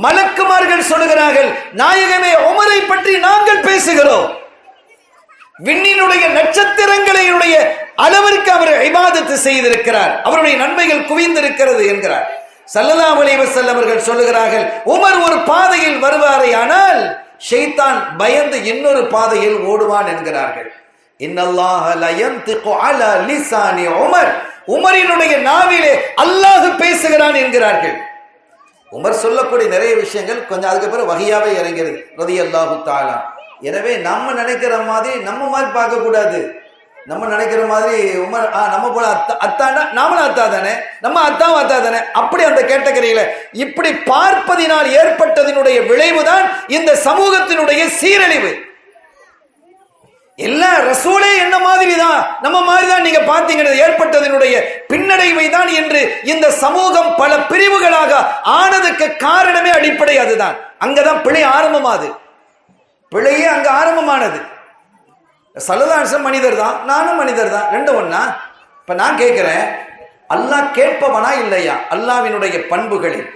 மலக்குமார்கள் சொல்லுகிறார்கள், நாயகமே உமரை பற்றி நாங்கள் பேசுகிறோம், விண்ணினுடைய நட்சத்திரங்களுடைய அளவிற்கு அவர் இபாதத்து செய்திருக்கிறார், அவருடைய நன்மைகள் குவிந்திருக்கிறது என்கிறார். ஸல்லல்லாஹு அலைஹி வஸல்லம் அவர்கள் சொல்லுகிறார்கள், உமர் ஒரு பாதையில் வருவாரே ஆனால் ஷைத்தான் பயந்து இன்னொரு பாதையில் ஓடுவான் என்கிறார்கள். இன்னல்லாஹ லா யன்திகு அலா லிசானி உமர், உமரினுடைய நாவிலே அல்லாஹ் பேசுகிறான் என்கிறார்கள். உமர் சொல்லக்கூடிய நிறைய விஷயங்கள் கொஞ்சம் அதுக்கப்புறம் வஹியாவே இறங்கிறது ரலியல்லாஹு தஆலா. எனவே நம்ம நினைக்கிற மாதிரி நம்ம மாதிரி பார்க்க கூடாது. நம்ம நினைக்கிற மாதிரி உமர் நம்ம போல அத்தாண்டா நாமளும் அத்தா தானே, நம்ம அத்தாவும் அத்தா தானே, அப்படி அந்த கேட்டகரியில இப்படி பார்ப்பதினால் ஏற்பட்டதனுடைய விளைவுதான் இந்த சமூகத்தினுடைய சீரழிவு. எல்லா ரசூலே என்ன மாதிரி தான் நம்ம மாதிரி தான் நீங்க பாத்தீங்கன்னா ஏற்பட்டதனுடைய பின்னடைவை தான் என்று இந்த சமூகம் பல பிரிவுகளாக ஆனதுக்கு காரணமே அடிப்படை அதுதான். அங்கதான் பிழை ஆரம்பமாது, பிழையே அங்க ஆரம்பமானது. ஸல்லல்லாஹு மனிதர் தான், நானும் மனிதர் தான், ரெண்டு ஒண்ணா? இப்ப நான் கேட்கிறேன், அல்லாஹ் கேட்பவனா இல்லையா? அல்லாஹ்வினுடைய பண்புகளில்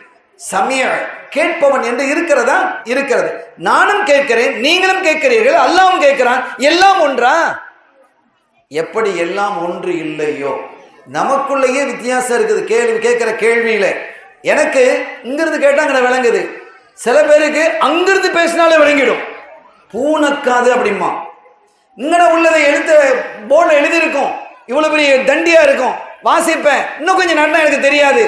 சமீஅ கேட்பவன் என்று இருக்கிறதா? இருக்கிறது. நானும் கேட்கிறேன், நீங்களும் கேட்கிறீர்கள், அல்லாஹ்வும் கேட்கிறான். எல்லாம் ஒன்றா? எப்படி எல்லாம் ஒன்று இல்லையோ நமக்குள்ளேயே வித்தியாசம் இருக்குது. கேள்வி கேட்கிற கேள்வியில எனக்கு இங்கிருந்து கேட்டா அங்க விளங்குது, சில பேருக்கு அங்கிருந்து பேசினாலே விளங்கிடும். பூனக்காது அப்படிமா, இங்கட உள்ளதை எழுத்து போர்டில் எழுதியிருக்கும், இவ்வளவு பெரிய தண்டியா இருக்கும், வாசிப்பேன், இன்னும் கொஞ்சம் நன்னா எனக்கு தெரியாது.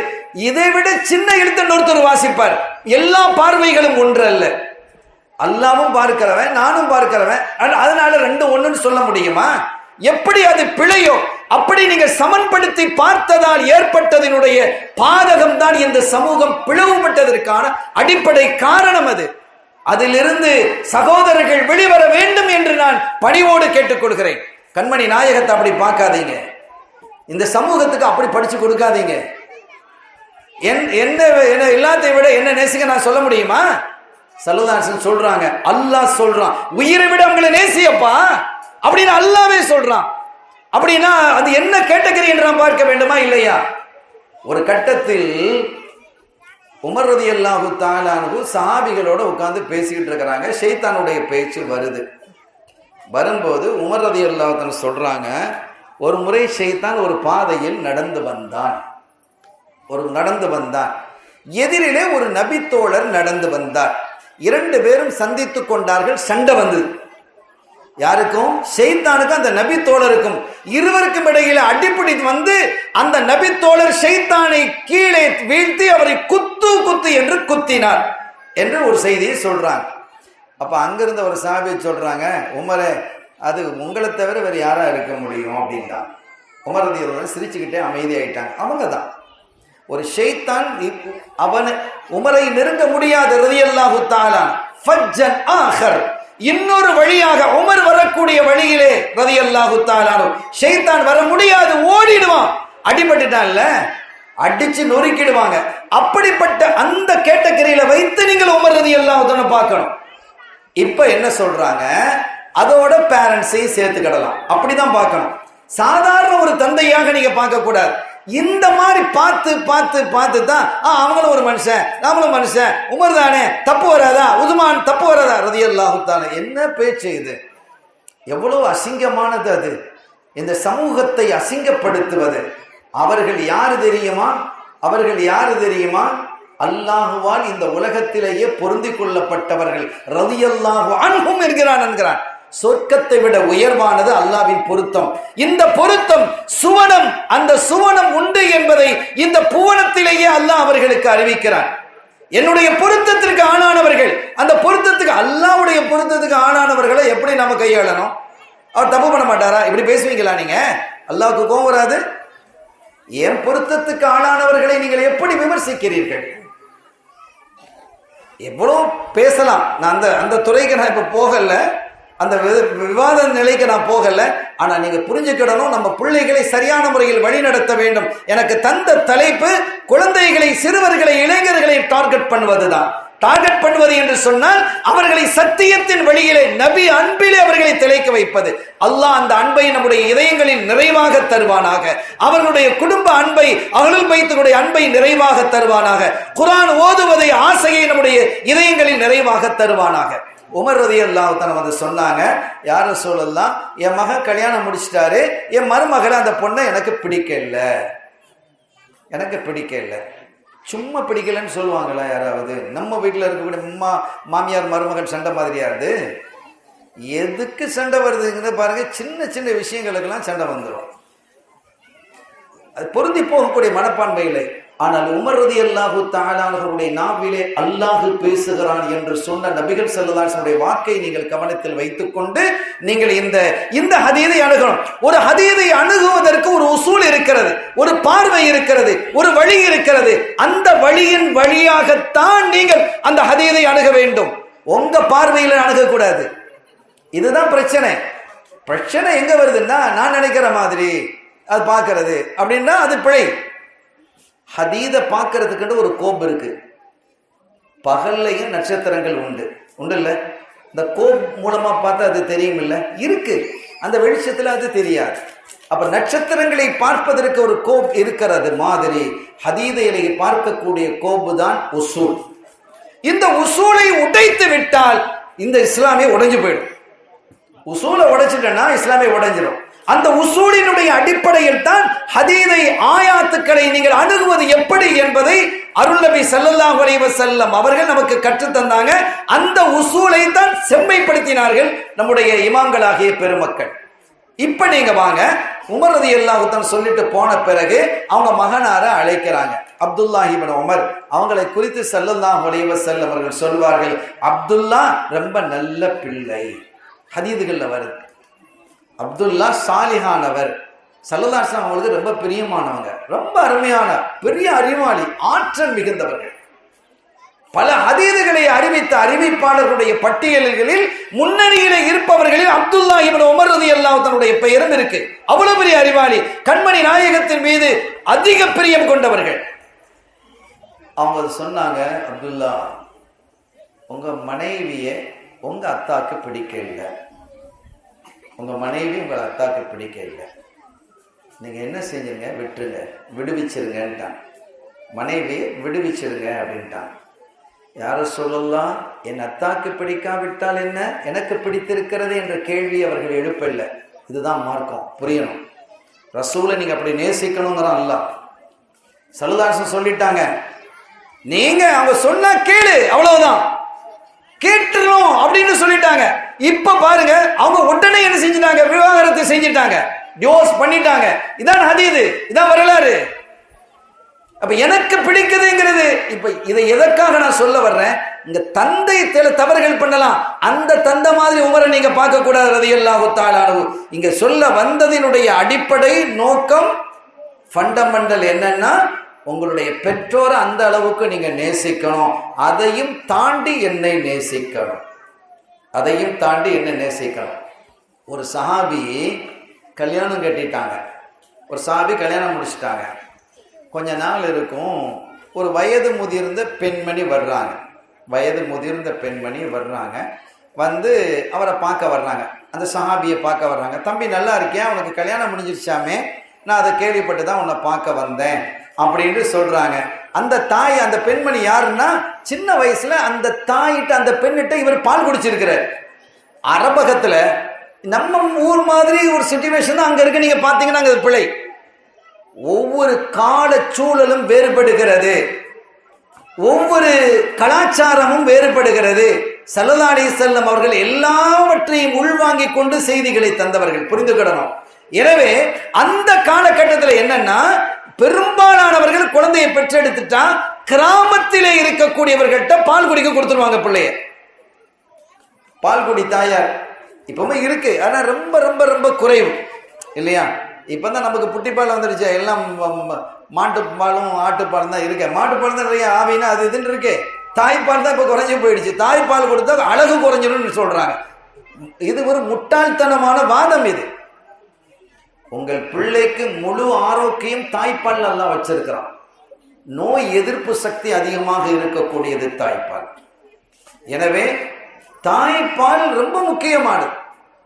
இதை விட சின்ன எழுத்து ஒருத்தர் வாசிப்பார். எல்லா பார்வைகளும் ஒன்று அல்ல. அல்லாவும் பார்க்கிறவன், நானும் பார்க்கிறவன், அதனால ரெண்டு ஒண்ணுன்னு சொல்ல முடியுமா? எப்படி அது பிழையோ அப்படி நீங்க சமன்படுத்தி பார்த்ததால் ஏற்பட்டதனுடைய பாதகம் தான் இந்த சமூகம் பிளவுபட்டதற்கான அடிப்படை காரணம் அது. அதிலிருந்து சகோதரர்கள் வெளிவர வேண்டும் என்று நான் பணிவோடு கேட்டுக்கொள்கிறேன். கண்மணி நாயகத்தை அப்படி பார்க்காதீங்க, இந்த சமூகத்துக்கு அப்படி படிச்சு கொடுக்காதீங்க. என்ன எல்லாத்தையும் விட என்ன நேசிக்க நான் சொல்ல முடியுமா? ஸல்லல்லாஹு சொல்றாங்க, அல்லாஹ் சொல்றான், உயிரை விட அவங்களை நேசியப்பா அப்படின்னு அல்லாஹ்வே சொல்றான். அப்படின்னா அது என்ன கேட்டகரி என்று நாம் பார்க்க வேண்டுமா இல்லையா? ஒரு கட்டத்தில் உமர் ரலியல்லாஹு தஆலா அன்ஹு சஹாபிகளோட உட்கார்ந்து பேசிக்கிட்டு இருக்கிறாங்க. ஷைத்தானுடைய பேச்சு வருது. வரும்போது உமர் ரலியல்லாஹு தஆலா சொல்றாங்க, ஒரு முறை ஷைத்தான் ஒரு பாதையில் நடந்து வந்தான். எதிரிலே ஒரு நபித்தோழர் நடந்து வந்தார். இரண்டு பேரும் சந்தித்துக் கொண்டார்கள். சண்டை வந்தது. யாருக்கும்? ஷைத்தானுக்கும் அந்த நபித்தோழருக்கும். இருவருக்கும் இடையில அடிப்படை வந்து அந்த நபித்தோழர் ஷைத்தானை கீழே வீழ்த்தி அவரை குத்து என்று குத்தினார் என்று ஒரு செய்தியை சொல்றாங்க. அப்ப அங்கிருந்த ஒரு சஹாபி சொல்றாங்க, உமரே, அது உங்களை தவிர வேற யாரா இருக்க முடியும் அப்படின்னா. உமர் ரலியல்லாஹு அன்ஹு சிரிச்சுக்கிட்டே அமைதியாயிட்டாங்க. அவங்க தான் ஒரு ஷைத்தான் அவனை உமரை நெருங்க முடியாது. ரலியல்லாஹு தஆலா ஃபஜ்ஜன் ஆகர், இன்னொரு வழியாக உமர் வரக்கூடிய வழியிலே ரலியல்லாஹு தஆலா ஷைத்தான் வர முடியாது, ஓடிடுவான். அடிபட்டுட்டான்ல, அடிச்சு நொறுக்கிடுவாங்க. அப்படிப்பட்ட அந்த கேட்டகரியில வைத்து நீங்கள் உமர் ரலியல்லாஹு தஆலா பார்க்கணும். இப்ப என்ன சொல்றாங்க, அதோட பேரண்ட்ஸையும் சேர்த்துக்கிடலாம், அப்படிதான் பார்க்கணும். சாதாரண ஒரு தந்தையாக நீங்க பார்க்க கூடாது. இந்த மாதிரி பார்த்து தான் அவங்களும் ஒரு மனுஷன், நாமளும் மனுஷன், உமர் தானே தப்பு வராதா, உதுமான் தப்பு வராதா, ரலியல்லாஹு தஆலா. என்ன பேச்சு இது? எவ்வளவு அசிங்கமானது அது. இந்த சமூகத்தை அசிங்கப்படுத்துவது. அவர்கள் யாரு தெரியுமா? அல்லாஹுவால் இந்த உலகத்திலேயே பொருந்தி கொள்ளப்பட்டவர்கள். ரலியல்லாஹு அன்ஹும் என்கிறான். சொர்க்கத்தை விட உயர்வானது அல்லாஹ்வின் பொருத்தம். இந்த பொருத்தம் சுவனம், அந்த சுவனம் உண்டு என்பதை இந்த புவனத்திலேயே அல்லாஹ் அவர்களுக்கு அறிவிக்கிறார். என்னுடைய பொருத்தத்திற்கு ஆணானவர்கள், அந்த பொருத்தத்துக்கு அல்லாஹ்வுடைய பொருத்தத்துக்கு ஆணானவர்களை எப்படி நாம கையாளணும்? அவர் தப்பு பண்ண மாட்டாரா? இப்படி பேசுவீங்களா நீங்க? அல்லாஹ்வுக்கு கோபம் வராது? என் பொருத்தத்துக்கு ஆளானவர்களை நீங்கள் எப்படி விமர்சிக்கிறீர்கள்? எவ்வளவு பேசலாம். நான் அந்த துறைக்கு நான் இப்ப போகல, அந்த விவாத நிலைக்கு நான் போகல. ஆனா நீங்க புரிஞ்சுக்கிடணும், நம்ம பிள்ளைகளை சரியான முறையில் வழி நடத்த வேண்டும். எனக்கு தந்த தலைப்பு குழந்தைகளை, சிறுவர்களை, இளைஞர்களை டார்கெட் பண்ணுவதுதான். டார்கெட் பண்ணுவது என்று சொன்னால் அவர்களை சத்தியத்தின் வழியிலே, நபி அன்பிலே அவர்களை திளைக்க வைப்பது. அல்லாஹ் அந்த அன்பை நம்முடைய இதயங்களில் நிறைவாக தருவானாக. அவர்களுடைய குடும்ப அன்பை, அஹ்லுல் பைத்துடைய அன்பை நிறைவாக தருவானாக. குர்ஆன் ஓதுவதை, ஆசையை நம்முடைய இதயங்களில் நிறைவாக தருவானாக. உமர் ரலியல்லாஹு தஆலா வந்து சொன்னாங்க, யா ரசூலல்லாஹ், என் மகன் கல்யாணம் முடிச்சிட்டாரு, என் மருமகளை அந்த பொண்ணை எனக்கு பிடிக்கல. சும்மா பிடிக்கலன்னு சொல்லுவாங்களா யாராவது? நம்ம வீட்டில் இருக்கக்கூடிய மாமியார் மருமகன் சண்டை மாதிரியாருது? எதுக்கு சண்டை வருதுங்கிறத பாருங்க. சின்ன சின்ன விஷயங்களுக்கெல்லாம் சண்டை வந்துடும். அது பொருந்தி போகக்கூடிய மனப்பான்மை இல்லை. ஆனால் உமர் ரலியல்லாஹு தஆலா அவர்களுடைய நாவிலே அல்லாஹ் பேசுகிறான் என்று சொன்ன நபிகள் ஸல்லல்லாஹு அலைஹி வஸல்லம் வாக்கை நீங்கள் கவனத்தில் வைத்துக்கொண்டு நீங்கள் இந்த ஹதீதை அணுகணும். ஒரு ஹதீதை அணுகுவதற்கு ஒரு உசூல் இருக்கிறது, ஒரு பார்வை இருக்கிறது, ஒரு வழி இருக்கிறது. அந்த வழியின் வழியாகத்தான் நீங்கள் அந்த ஹதீதை அணுக வேண்டும். உங்க பார்வையில அணுகக்கூடாது. இதுதான் பிரச்சனை. பிரச்சனை எங்க வருதுன்னா, நான் நினைக்கிற மாதிரி அது பார்க்கிறது அப்படின்னா அது பிழை. ஹதீத பார்க்கறதுக்கு ஒரு கோப் இருக்கு. பகல்லையும் நட்சத்திரங்கள் உண்டு இல்ல? இந்த கோப் மூலமா பார்த்தா அது தெரியும் இல்ல? இருக்கு. அந்த வெளிச்சத்துல அது தெரியாது. அப்ப நட்சத்திரங்களை பார்ப்பதற்கு ஒரு கோப் இருக்கிறது மாதிரி ஹதீதைகளை பார்க்கக்கூடிய கோப்பு தான் உசூல். இந்த உசூலை உடைத்து விட்டால் இந்த இஸ்லாமே உடைஞ்சு போயிடும். உசூலை உடைச்சிட்டா இஸ்லாமே உடைஞ்சிடும். அந்த உசூலினுடைய அடிப்படையில் தான் ஹதீதை ஆயாத்துக்களை நீங்கள் அணுகுவது எப்படி என்பதை அருள் நபி ஸல்லல்லாஹு அலைஹி வஸல்லம் அவர்கள் நமக்கு கற்றுத் தந்தாங்க. அந்த உசூலை தான் செம்மைப்படுத்தினார்கள் நம்முடைய இமாம்களாகிய பெருமக்கள். இப்ப நீங்க வாங்க, உமர் ரலியல்லாஹு தஆலா சொல்லிட்டு போன பிறகு அவங்க மகனார அழைக்கிறாங்க. அப்துல்லாஹ் இப்னு உமர் அவங்களை குறித்து ஸல்லல்லாஹு அலைஹி வஸல்லம் அவர்கள் சொல்வார்கள், அப்துல்லா ரொம்ப நல்ல பிள்ளை. ஹதீதுகள்ல வருது. அப்துல்லா சாலிஹானவர். ஸல்லல்லாஹு அலைஹி வஸல்லம் அவங்களுக்கு ரொம்ப பிரியமானவங்க, ரொம்ப அருமையான பெரிய அறிவாளி, ஆற்றல் மிகுந்தவர்கள். பல ஹதீதுகளை அறிவித்த அறிவிப்பாளர்களுடைய பட்டியல்களில் முன்னணியிலே இருப்பவர்களில் அப்துல்லா இப்னு உமர் ரலியல்லாஹு தன்னுடைய பெயரும் இருக்கு. அவ்வளவு பெரிய அறிவாளி, கண்மணி நாயகத்தின் மீது அதிக பிரியம் கொண்டவர்கள். அவங்க சொன்னாங்க, அப்துல்லா உங்க மனைவியை உங்க அத்தாக்கு பிடிக்க இல்லை, உங்க மனைவி உங்க அத்தாக்கு பிடிக்க இல்லை, நீங்க என்ன செஞ்சுங்க, விட்டுருங்க, விடுவிச்சிருங்கன்ட்டான். மனைவியை விடுவிச்சிருங்க அப்படின்ட்டான். யாரும் சொல்லலாம், என் அத்தாக்கு பிடிக்காவிட்டால் என்ன, எனக்கு பிடித்திருக்கிறது என்ற கேள்வி அவர்கள் எழுப்பல. இதுதான் மார்க்கம், புரியணும். ரசூலை நீங்க அப்படி நேசிக்கணுங்கிறான் அல்லாஹ். ஸல்லல்லாஹு அலைஹி வஸல்லம் சொல்லிட்டாங்க, நீங்க அவங்க சொன்னா கேளு, அவ்வளவுதான், கேட்டுறோம் அப்படின்னு சொல்லிட்டாங்க. இப்ப பாருங்க, அவங்க உடனே என்ன செஞ்சிட்டாங்க, விவாகரத்து செஞ்சிட்டாங்க, டிவோர்ஸ் பண்ணிட்டாங்க. இதான் ஹதீது, இதான் வரலாறு. அப்ப எனக்கு பிடிக்குதுங்கிறது. இப்ப இதை எதற்காக நான் சொல்ல வர்றேன், இங்க தந்தை தவறுகள் பண்ணலாம், அந்த தந்தை மாதிரி உமரை நீங்க பார்க்க கூடாது ரலியல்லாஹு தஆலா அன்ஹு. இங்க சொல்ல வந்ததினுடைய அடிப்படை நோக்கம், ஃபண்டமெண்டல் என்னன்னா, உங்களுடைய பெற்றோரை அந்த அளவுக்கு நீங்க நேசிக்கணும், அதையும் தாண்டி என்னை நேசிக்கணும், அதையும் தாண்டி என்ன நேசிக்கணும். ஒரு சஹாபி கல்யாணம் கட்டிட்டாங்க, ஒரு சஹாபி கல்யாணம் முடிச்சிட்டாங்க. கொஞ்ச நாள் இருக்கும், ஒரு வயது முதிர்ந்த பெண்மணி வர்றாங்க. வயது முதிர்ந்த பெண்மணி வர்றாங்க, வந்து அவரை பார்க்க வர்றாங்க, அந்த சஹாபியை பார்க்க வர்றாங்க. தம்பி நல்லா இருக்கேன், உனக்கு கல்யாணம் முடிஞ்சிருச்சாமே, நான் அதை கேள்விப்பட்டு தான் உன்னை பார்க்க வந்தேன் அப்படின்னு சொல்றாங்க. அந்த தாய், அந்த பெண்மணி யாருன்னா, சின்ன வயசுல அந்த தாயிட்ட அந்த பெண்ணிட்ட இவர் பால் குடிச்சிருக்கிறார். அரபகத்துல நம்ம ஊர் மாதிரி ஒரு சிச்சுவேஷன் தான் அங்க இருக்கு. நீங்க பாத்தீங்கன்னா அங்க பிழை. ஒவ்வொரு கால சூழலும் வேறுபடுகிறது, ஒவ்வொரு கலாச்சாரமும் வேறுபடுகிறது. ஸல்லல்லாஹு அலைஹி வஸல்லம் அவர்கள் எல்லாவற்றையும் உள்வாங்கிக் கொண்டு செய்திகளை தந்தவர்கள், புரிந்துக்கிடணும். எனவே அந்த காலகட்டத்தில் என்னன்னா, பெரும்பாலானவர்கள் குழந்தையை பெற்றெடுத்துட்டா கிராமத்திலே இருக்கக்கூடியவர்கள்ட்ட பால் குடிக்க கொடுத்துருவாங்க பிள்ளைய. பால் குடி தாயார் இப்பவுமே இருக்கு, ஆனா ரொம்ப ரொம்ப ரொம்ப குறைவு இல்லையா? இப்பதான் நமக்கு புட்டிப்பால் வந்துடுச்சு, எல்லாம் மாட்டுப்பாலும் ஆட்டுப்பாலும் தான் இருக்கு. மாட்டுப்பால் தான் நிறைய ஆவினா அது இதுன்னு இருக்கு. தாய்ப்பால் தான் இப்ப குறைஞ்சி போயிடுச்சு. தாய்ப்பால் கொடுத்தா அழகு குறைஞ்சிடும் சொல்றாங்க. இது ஒரு முட்டாள்தனமான வாதம். இது உங்கள் பிள்ளைக்கு முழு ஆரோக்கியம் தாய்ப்பால் எல்லாம் வச்சிருக்கிறான். நோய் எதிர்ப்பு சக்தி அதிகமாக இருக்கக்கூடியது தாய்ப்பால். எனவே தாய்ப்பால் ரொம்ப முக்கியமானது.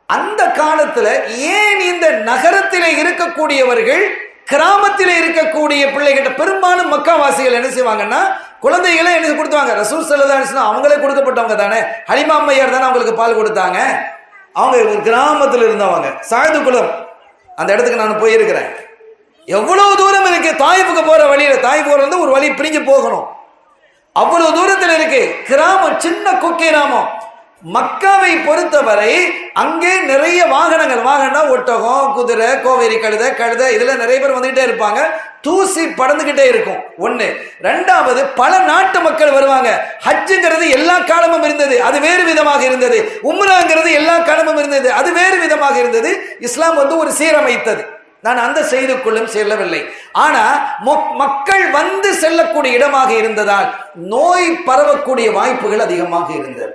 அந்த காலத்துல ஏன் இந்த நகரத்திலே இருக்கக்கூடியவர்கள் கிராமத்திலே இருக்கக்கூடிய பிள்ளைகிட்ட, பெரும்பாலும் மக்காவாசிகள் என்ன செய்வாங்கன்னா, குழந்தைகளை என்ன கொடுத்தாங்க, ரசூல் ஸல்லல்லாஹு அலைஹி வஸல்லம் அவங்களே கொடுக்கப்பட்டவங்க தானே, ஹலிமா அம்மையார் தானே அவங்களுக்கு பால் கொடுத்தாங்க. அவங்க ஒரு கிராமத்தில் இருந்தவங்க, சாயது குலம், அந்த இடத்துக்கு நான் போயிருக்கிறேன். எவ்வளவு தூரம் இருக்கு தாயிஃபுக்கு போற வழியில, தாயிஃப் வந்து ஒரு வழி பிரிஞ்சு போகணும், அவ்வளவு தூரத்தில் இருக்கு. கிராமம், சின்ன குக்கிராமம். மக்காவை பொறுத்தவரை அங்கே நிறைய வாகனம், ஒட்டகம், குதிரை, கோவேரி கழுதை இதுல நிறைய பேர் வந்துகிட்டே இருப்பாங்க. தூசி படந்துகிட்டே இருக்கும். ஒண்ணு. ரெண்டாவது, பல நாட்டு மக்கள் வருவாங்க. ஹஜ்ஜுங்கிறது எல்லா காலமும் இருந்தது, அது வேறு விதமாக இருந்தது. உம்ராங்கிறது எல்லா காலமும் இருந்தது, அது வேறு விதமாக இருந்தது. இஸ்லாம் ஒரு சீரமைத்தது. நான் அந்த செய்திக்குள்ளும் செல்லவில்லை. ஆனா மக்கள் வந்து செல்லக்கூடிய இடமாக இருந்ததால் நோய் பரவக்கூடிய வாய்ப்புகள் அதிகமாக இருந்தது.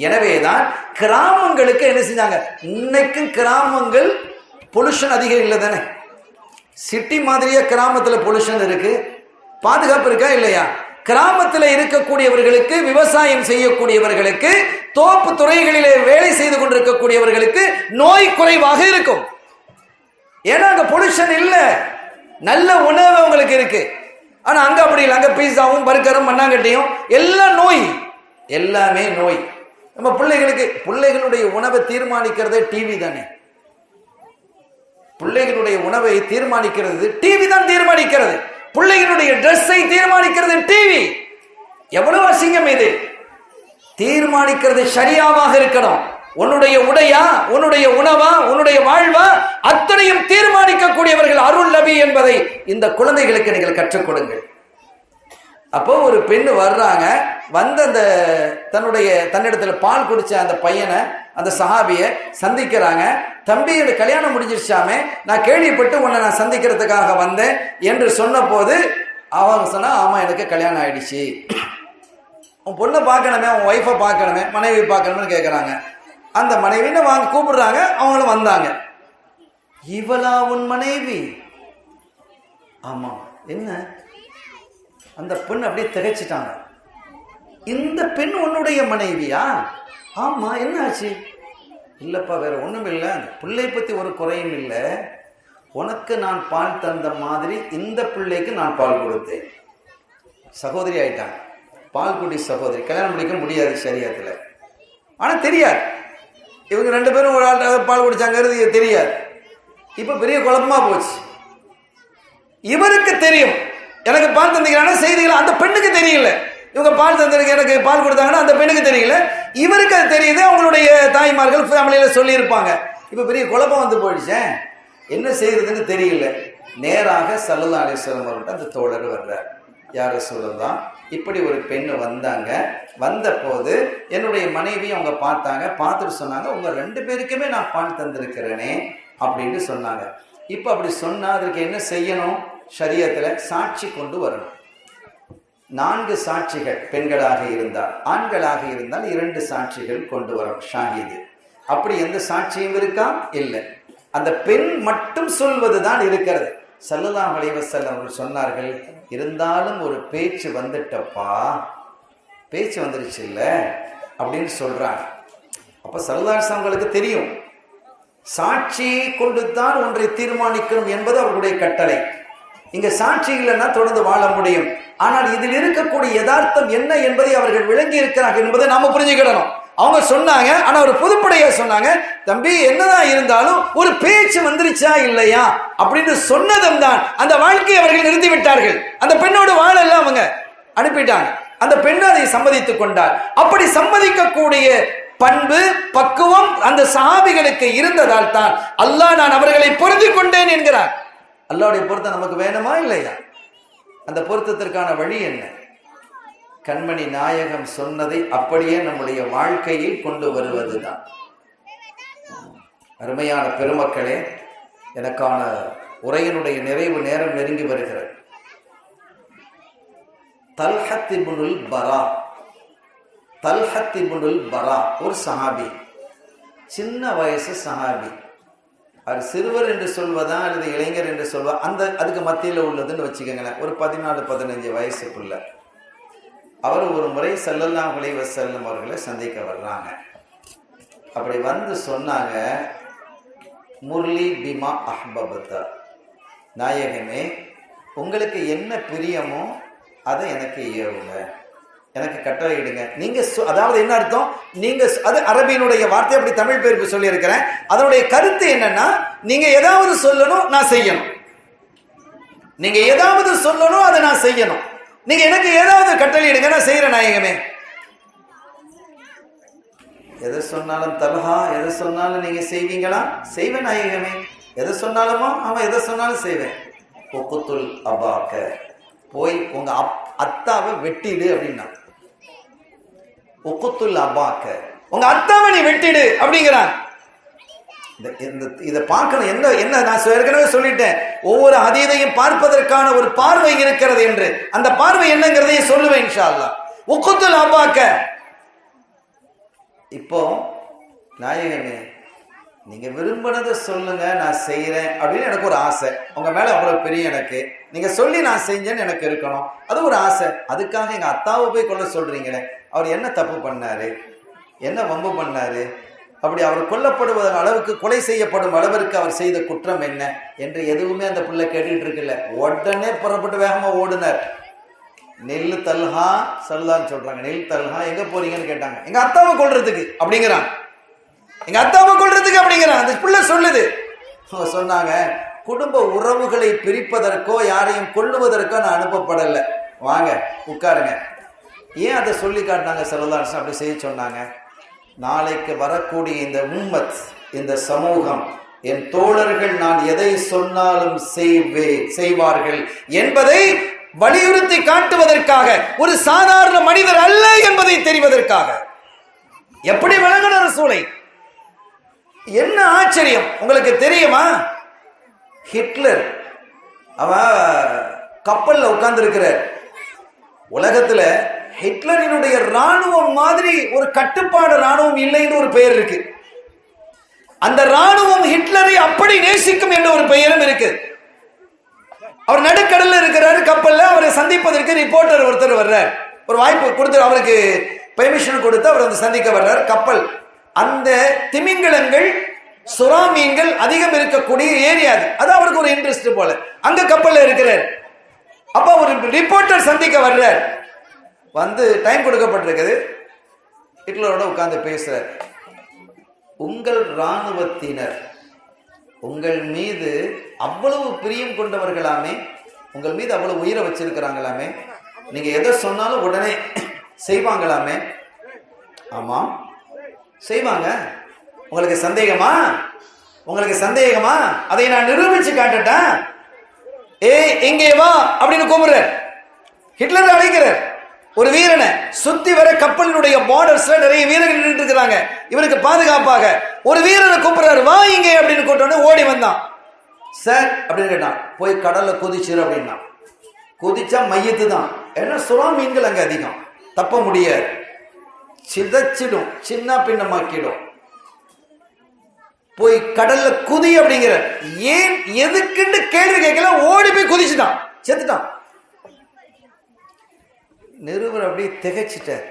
எனவேதான் கிராமங்களுக்கு என்ன செஞ்சாங்க, இன்னைக்கும் கிராமங்கள் பொல்யூஷன் அதிகம் இல்லை தானே. சிட்டி மாதிரியே கிராமத்துல பொல்யூஷன் இருக்கு, பாதுகாப்பு இருக்கா இல்லையா? கிராமத்தில் இருக்கக்கூடியவர்களுக்கு, விவசாயம் செய்யக்கூடியவர்களுக்கு, தோப்பு துறைகளிலே வேலை செய்து கொண்டிருக்கக்கூடியவர்களுக்கு நோய் குறைவாக இருக்கும். ஏன்னா அங்க பொல்யூஷன் இல்ல, நல்ல உணவு அவங்களுக்கு இருக்கு. ஆனா அங்க அப்படி இல்லை. அங்க பீஸாவும் பர்கரும் மண்ணாங்கட்டியும் எல்லாம் நோய், எல்லாமே நோய். நம்ம பிள்ளைகளுடைய உணவை தீர்மானிக்கிறதே டிவி தானே. பிள்ளைகளுடைய உணவை தீர்மானிக்கிறது டிவி தான் தீர்மானிக்கிறது. பிள்ளைகளுடைய ட்ரெஸ்ஸை தீர்மானிக்கிறது டிவி. எவ்வளவு அசிங்கம் இது! தீர்மானிக்கிறது சரியாவாக இருக்கணும். உன்னுடைய உடையா, உன்னுடைய உணவா, உன்னுடைய வாழ்வா, அத்தனையும் தீர்மானிக்கக்கூடியவர்கள் அருள் நபி என்பதை இந்த குழந்தைகளுக்கு நீங்கள் கற்றுக் கொடுங்கள். அப்போ ஒரு பெண்ணு வர்றாங்க, வந்து அந்த தன்னிடத்துல பால் குடிச்ச அந்த பையனை, அந்த சஹாபிய சந்திக்கிறாங்க. தம்பி, எனக்கு கல்யாணம் முடிஞ்சிருச்சாமே, நான் கேள்விப்பட்டு உன்னை நான் சந்திக்கிறதுக்காக வந்தேன் என்று சொன்ன போது அவங்க சொன்னா, ஆமா எனக்கு கல்யாணம் ஆயிடுச்சு. உன் பொண்ணை பார்க்கணுமே, உன் ஒய்ஃபை பார்க்கணுமே, மனைவி பார்க்கணும்னு கேட்கறாங்க. அந்த மனைவின்னு வாங்க கூப்பிடுறாங்க. அவங்களும் வந்தாங்க. இவளா உன் மனைவி? ஆமா. என்ன? அந்த பெண் அப்படியே திகைச்சிட்டாங்க. இந்த பெண் உன்னுடைய மனைவியா? ஆமா. என்ன ஆச்சு? இல்லப்பா, வேற ஒண்ணும் இல்லை, பிள்ளை பத்தி ஒரு குறையும் இல்லை. உனக்கு நான் பால் தந்த மாதிரி இந்த பிள்ளைக்கு நான் பால் கொடுத்தேன். சகோதரி ஆயிட்டாங்க, பால் குடி சகோதரி. கல்யாணம் முடிக்க முடியாது சரியத்துல. ஆனா தெரியாது, இவங்க ரெண்டு பேரும் ஒரு ஆள் பால் குடிச்சாங்கிறது தெரியாது. இப்ப பெரிய குழப்பமா போச்சு. இவருக்கு தெரியும் எனக்கு பால் தந்திக்கிறான செய்திகள், அந்த பெண்ணுக்கு தெரியல. இவங்க பால் தந்திருக்கு, எனக்கு பால் கொடுத்தாங்கன்னா அந்த பெண்ணுக்கு தெரியல, இவருக்கு அது தெரியுது. அவங்களுடைய தாய்மார்கள் ஃபேமிலியில சொல்லி இருப்பாங்க. இப்ப பெரிய குழப்பம் வந்து போயிடுச்சு, என்ன செய்யறதுன்னு தெரியல. நேராக ஸல்லல்லாஹு அலைஹி வஸல்லம் அவர்கிட்ட அந்த தோழர் வர்றார். யார் ரசூலுல்லாஹ், இப்படி ஒரு பெண்ணு வந்தாங்க. வந்த போது என்னுடைய மனைவி அவங்க பார்த்தாங்க. பார்த்துட்டு சொன்னாங்க, உங்க ரெண்டு பேருக்குமே நான் பால் தந்திருக்கிறேனே அப்படின்னு சொன்னாங்க. இப்ப அப்படி சொன்னா அதற்கு என்ன செய்யணும்? ஷரியத்துல சாட்சி கொண்டு வரணும். 4 சாட்சிகள் பெண்களாக இருந்தால், ஆண்களாக இருந்தால் 2 சாட்சிகள் கொண்டு வரும், ஷாஹிது. அப்படி எந்த சாட்சியும் இருக்கா? இல்லை. அந்த பெண் மட்டும் சொல்வதுதான் இருக்கிறது. ஸல்லல்லாஹு அலைஹி வஸல்லம் அவர்கள் சொன்னார்கள், இருந்தாலும் ஒரு பேச்சு வந்துட்டப்பா, பேச்சு வந்துருச்சு இல்ல அப்படின்னு சொல்றாங்க. அப்ப ஸல்லல்லாஹு அலைஹி வஸல்லம் தெரியும், சாட்சியை கொண்டுதான் ஒன்றை தீர்மானிக்கணும் என்பது அவர்களுடைய கட்டளை. இங்க சாட்சி இல்லைன்னா தொடர்ந்து வாழ முடியும். ஆனால் இதில் இருக்கக்கூடிய யதார்த்தம் என்ன என்பதை அவர்கள் விளங்கி இருக்கிறார்கள் என்பதை நாம புரிஞ்சுக்கிடணும். அவங்க சொன்னாங்க, ஆனா ஒரு பொதுப்படையா சொன்னாங்க, தம்பி என்னதான் இருந்தாலும் ஒரு பேச்சு வந்துருச்சா இல்லையா அப்படின்னு சொன்னதும் தான் அந்த வாழ்க்கையை அவர்கள் நிறுத்தி விட்டார்கள். அந்த பெண்ணோடு வாழல, அவங்க அனுப்பிட்டாங்க. அந்த பெண்ணு அதை சம்மதித்துக் கொண்டார். அப்படி சம்மதிக்கக்கூடிய பண்பு, பக்குவம் அந்த சஹாபிகளுக்கு இருந்ததால் தான் அல்லாஹ் நான் அவர்களை பொருந்தி கொண்டேன் என்கிறார். அல்லாஹ்வுடைய பொருத்தம் நமக்கு வேணுமா இல்லையா? அந்த பொருத்தத்திற்கான வழி என்ன? கண்மணி நாயகம் சொன்னதை அப்படியே நம்முடைய வாழ்க்கையில் கொண்டு வருவதுதான். அருமையான பெருமக்களே, எனக்கான உரையினுடைய நிறைவு நேரம் நெருங்கி வருகிறது. தல்ஹத் இப்னுல் பரா ஒரு சஹாபி, சின்ன வயசு சஹாபி. அது சிறுவர் என்று சொல்வதா அல்லது இளைஞர் என்று சொல்வா, அதுக்கு மத்தியில் உள்ளதுன்னு வச்சுக்கோங்களேன். ஒரு 14-15 வயசுக்குள்ள அவர் ஒரு முறை ஸல்லல்லாஹு அலைஹி வஸல்லம் அவர்களை சந்திக்க வர்றாங்க. அப்படி வந்து சொன்னாங்க, முர்லி பிமா அஹ்பபத, நாயகமே உங்களுக்கு என்ன பிரியமோ அதை எனக்கு ஏவுங்க, எனக்கு கட்டளையிடுங்க. நீங்க அதாவது என்ன அர்த்தம்? நீங்க அது அரபியினுடைய வார்த்தை, அப்படி தமிழ் பெயர்ப்பு சொல்லி இருக்கிறேன். அதனுடைய கருத்து என்னன்னா, நீங்க ஏதாவது சொல்லணும், நான் செய்யணும். நீங்க ஏதாவது சொல்லணும், அதை நான் செய்யணும். நீங்க எனக்கு ஏதாவது கட்டளையிடுங்க, நான் செய்யறேன் நாயகமே. எதை சொன்னாலும் தல்ஹா, எதை சொன்னாலும் நீங்க செய்வீங்களா? செய்வேன் நாயகமே. எதை சொன்னாலுமா? ஆமா, எதை சொன்னாலும் செய்வேன். உக்குத்துல் அபாக்க, போய் உங்க அத்தாவை வெட்டிடு அப்படின்னா. உக்குத்துல் அபாக்க, உங்க அத்தாவை நீ வெட்டிடு அப்படிங்கிறான். இதை பார்க்கணும். என்ன நான் ஏற்கனவே சொல்லிட்டேன், ஒவ்வொரு ஹதீதையும் பார்ப்பதற்கான ஒரு பார்வை இருக்கிறது என்று. அந்த பார்வை என்னங்கிறதையும் சொல்லுவேன் இன்ஷா அல்லாஹ். உக்குத்துல் அபாக்க. இப்போ நாயகமே, நீங்க விரும்பினதை சொல்லுங்க, நான் செய்யறேன் அப்படின்னு எனக்கு ஒரு ஆசை. உங்க மேல அவ்வளவு பெரிய எனக்கு, நீங்க சொல்லி நான் செஞ்சேன்னு எனக்கு இருக்கணும், அது ஒரு ஆசை. அதுக்காக எங்க அத்தாவை போய் கொள்ள சொல்றீங்களே, அவர் என்ன தப்பு பண்ணாரு, என்ன வம்பு பண்ணாரு, அப்படி அவர் கொல்லப்படுவத அளவுக்கு, கொலை செய்யப்படும் அளவிற்கு அவர் செய்த குற்றம் என்ன என்று எதுவுமே அந்த பிள்ளை கேட்டுட்டு இருக்குல்ல. உடனே புறப்பட்டு வேகமா ஓடுனார். நெல் தல்ஹா சல்லான்னு சொல்றாங்க. நெல் தல்ஹா எங்க போறீங்கன்னு கேட்டாங்க. எங்க அத்தாவை கொல்றதுக்கு அப்படிங்கிறான். எங்க அத்தாவை கொல்றதுக்கு அப்படிங்கிறான். அந்த பிள்ளை சொல்லுது. சொன்னாங்க, குடும்ப உறவுகளை பிரிப்பதற்கோ யாரையும் கொல்லுவதற்கோ நான் அனுப்பப்படலை, வாங்க உட்காருங்க. ஏன் அதை சொல்லி காட்டினாங்க ஸல்லல்லாஹு அலைஹி வஸல்லம்? அப்படி செய்ய சொன்னாங்க, நாளைக்கு வரக்கூடிய இந்த உம்மத், இந்த சமூகம், என் தோழர்கள் நான் எதை சொன்னாலும் செய்வார்கள் என்பதை வலியுறுத்தி காட்டுவதற்காக, ஒரு சாதாரண மனிதர் அல்ல என்பதை தெரிவதற்காக. எப்படி விளங்கின ரசூலை? என்ன ஆச்சரியம் உங்களுக்கு தெரியுமா? ஹிட்லர் அவன் கப்பல்ல உட்கார்ந்து இருக்கிறார். உலகத்துல ஹிட்லரினுடைய ராணுவம் மாதிரி ஒரு கட்டுப்பாடு ராணுவம் இல்லைன்னு ஒரு பெயர் இருக்கு. அந்த ராணுவம் ஹிட்லரை அப்படி நேசிக்கும் என்ற ஒரு பெயரும் இருக்கு. அவர் நடுக்கடல்ல இருக்கிறாரு, கப்பல்ல. அவரை சந்திப்பதற்கு ரிப்போர்ட்டர் ஒருத்தர் வர்றார். ஒரு வாய்ப்பு கொடுத்து அவருக்கு பெர்மிஷன் கொடுத்து அவர் வந்து சந்திக்க வர்றார். கப்பல், அந்த திமிங்கலங்கள், சுறா மீன்கள் அதிகம் இருக்கக்கூடிய ஏரியா அது அவருக்கு ஒரு இன்ட்ரெஸ்ட் போல. அங்க கப்பல்ல இருக்கிறார். அப்ப ஒரு ரிப்போர்ட்டர் சந்திக்க வர்றார். வந்து டைம் கொடுக்கப்பட்டிருக்குது. ஹிட்லரோட உட்கார்ந்து பேசுறார். உங்கள் இராணுவத்தினர் உங்கள் மீது அவ்வளவு பிரியம் கொண்டவர்களாமே, உங்கள் மீது அவ்வளவு உயிரை வச்சிருக்கிறாங்களாமே, நீங்க எதை சொன்னாலும் உடனே செய்வாங்களாமே. ஆமா செய்வாங்க. உங்களுக்கு சந்தேகமா? உங்களுக்கு சந்தேகமா? அதை நான் நிரூபிச்சு காட்டட்டேன். இங்கே வா அப்படின்னு கூப்பிடுறார். ஹிட்லர் அழைக்கிறார். ஒரு வீரனை சுத்தி வர கப்பலினுடைய பார்டர்ஸ்ல நிறைய வீரர்கள் நின்று இருக்கிறாங்க. இவருக்கு பாதுகாப்பாக ஒரு வீரனை கூப்பிடுறாரு, வா இங்கே அப்படின்னு கூப்பிட்டோன்னு ஓடி வந்தான். சார் அப்படின்னு கேட்டான். போய் கடல்ல குதிச்சிரு அப்படின்னா. குதிச்சா மையத்து தான். ஏன்னா சுறா மீன்கள் அங்க அதிகம், தப்ப முடியாது, சிதைச்சிடும், சின்ன பின்னமாக்கிடும். போய் கடல்ல குதி அப்படிங்கிற. ஏன் எதுக்குன்னு கேள்வி கேட்கல, ஓடி போய் குதிச்சுட்டான், செத்துட்டான். நிருபர் அப்படியே திகைச்சிட்டார்.